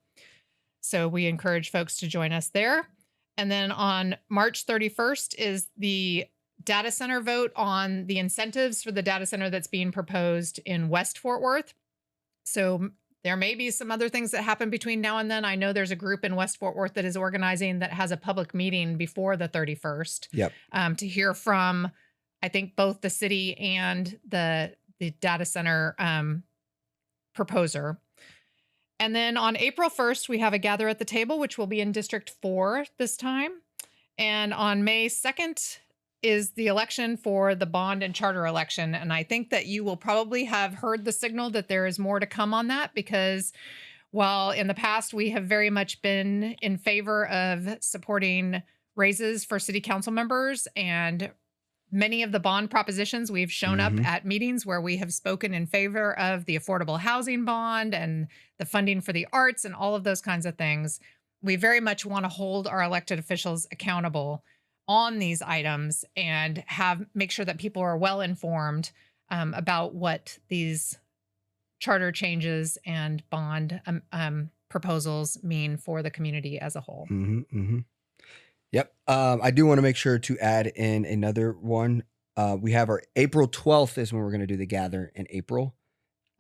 So we encourage folks to join us there. And then on March 31st is the data center vote on the incentives for the data center that's being proposed in West Fort Worth. So there may be some other things that happen between now and then. I know there's a group in West Fort Worth that is organizing that has a public meeting before the 31st to hear from I think both the city and the data center proposer. And then on April 1st, we have a gather at the table, which will be in District 4 this time. And on May 2nd is the election for the bond and charter election. And I think that you will probably have heard the signal that there is more to come on that, because while in the past we have very much been in favor of supporting raises for city council members, and many of the bond propositions, we've shown up at meetings where we have spoken in favor of the affordable housing bond and the funding for the arts and all of those kinds of things. We very much want to hold our elected officials accountable on these items and make sure that people are well informed about what these charter changes and bond proposals mean for the community as a whole. Yep. I do want to make sure to add in another one. We have our April 12th is when we're going to do the gather in April.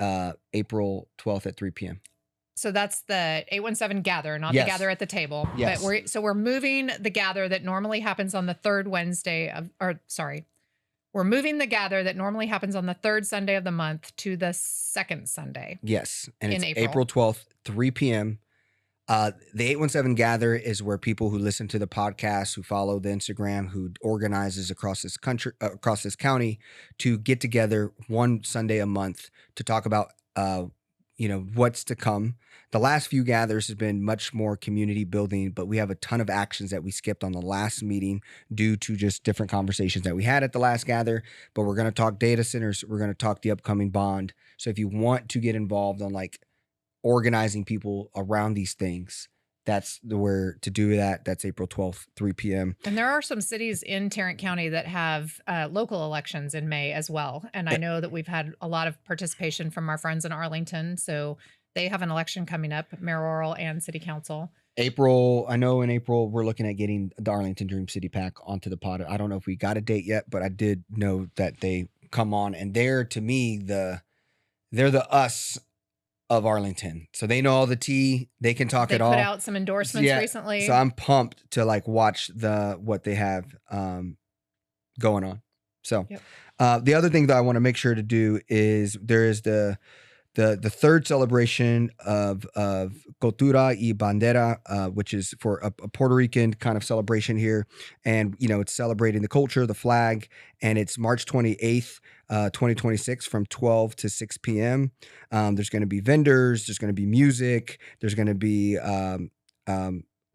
April 12th at 3 p.m. So that's the 817 gather, not Yes. the gather at the table. Yes. But we're moving the gather that normally happens on the third Wednesday we're moving the gather that normally happens on the third Sunday of the month to the second Sunday. Yes. And in it's April. April 12th, 3 p.m. The 817 gather is where people who listen to the podcast, who follow the Instagram, who organizes across this country, across this county, to get together one Sunday a month to talk about, what's to come. The last few gathers has been much more community building, but we have a ton of actions that we skipped on the last meeting due to just different conversations that we had at the last gather. But we're going to talk data centers. We're going to talk the upcoming bond. So if you want to get involved on organizing people around these things, that's where to do that. That's April 12th, 3 p.m. And there are some cities in Tarrant County that have local elections in May as well. And I know that we've had a lot of participation from our friends in Arlington. So they have an election coming up, mayoral and city council. I know in April, we're looking at getting the Arlington Dream City PAC onto the pod. I don't know if we got a date yet, but I did know that they come on, and they're, to me, they're the us of Arlington. So they know all the tea. They can talk They it all. put out some endorsements recently. So I'm pumped to watch what they have going on. So the other thing that I want to make sure to do is there is the third celebration of Cultura y Bandera, which is for a Puerto Rican kind of celebration here. And, it's celebrating the culture, the flag, and it's March 28th, 2026 from 12 to 6 p.m. There's going to be vendors. There's going to be music. There's going to be a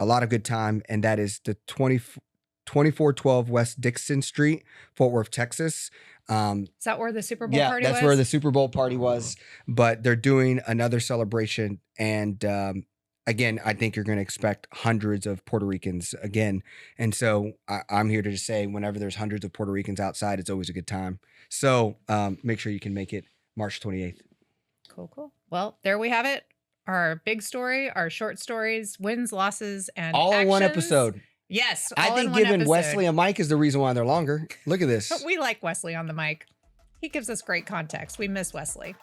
lot of good time. And that is the 2412 West Dixon Street, Fort Worth, Texas. Is that where the Super Bowl party was? Yeah, that's where the Super Bowl party was. But they're doing another celebration. And again, I think you're going to expect hundreds of Puerto Ricans again. And so I'm here to just say, whenever there's hundreds of Puerto Ricans outside, it's always a good time. So make sure you can make it March 28th. Cool. Well, there we have it. Our big story, our short stories, wins, losses, and all in one actions. episode. Yes. I think giving Wesley a mic is the reason why they're longer. Look at this. We like Wesley on the mic. He gives us great context. We miss Wesley.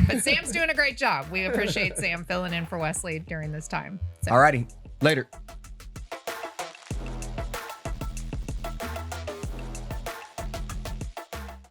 But Sam's doing a great job. We appreciate Sam filling in for Wesley during this time. So. All righty. Later.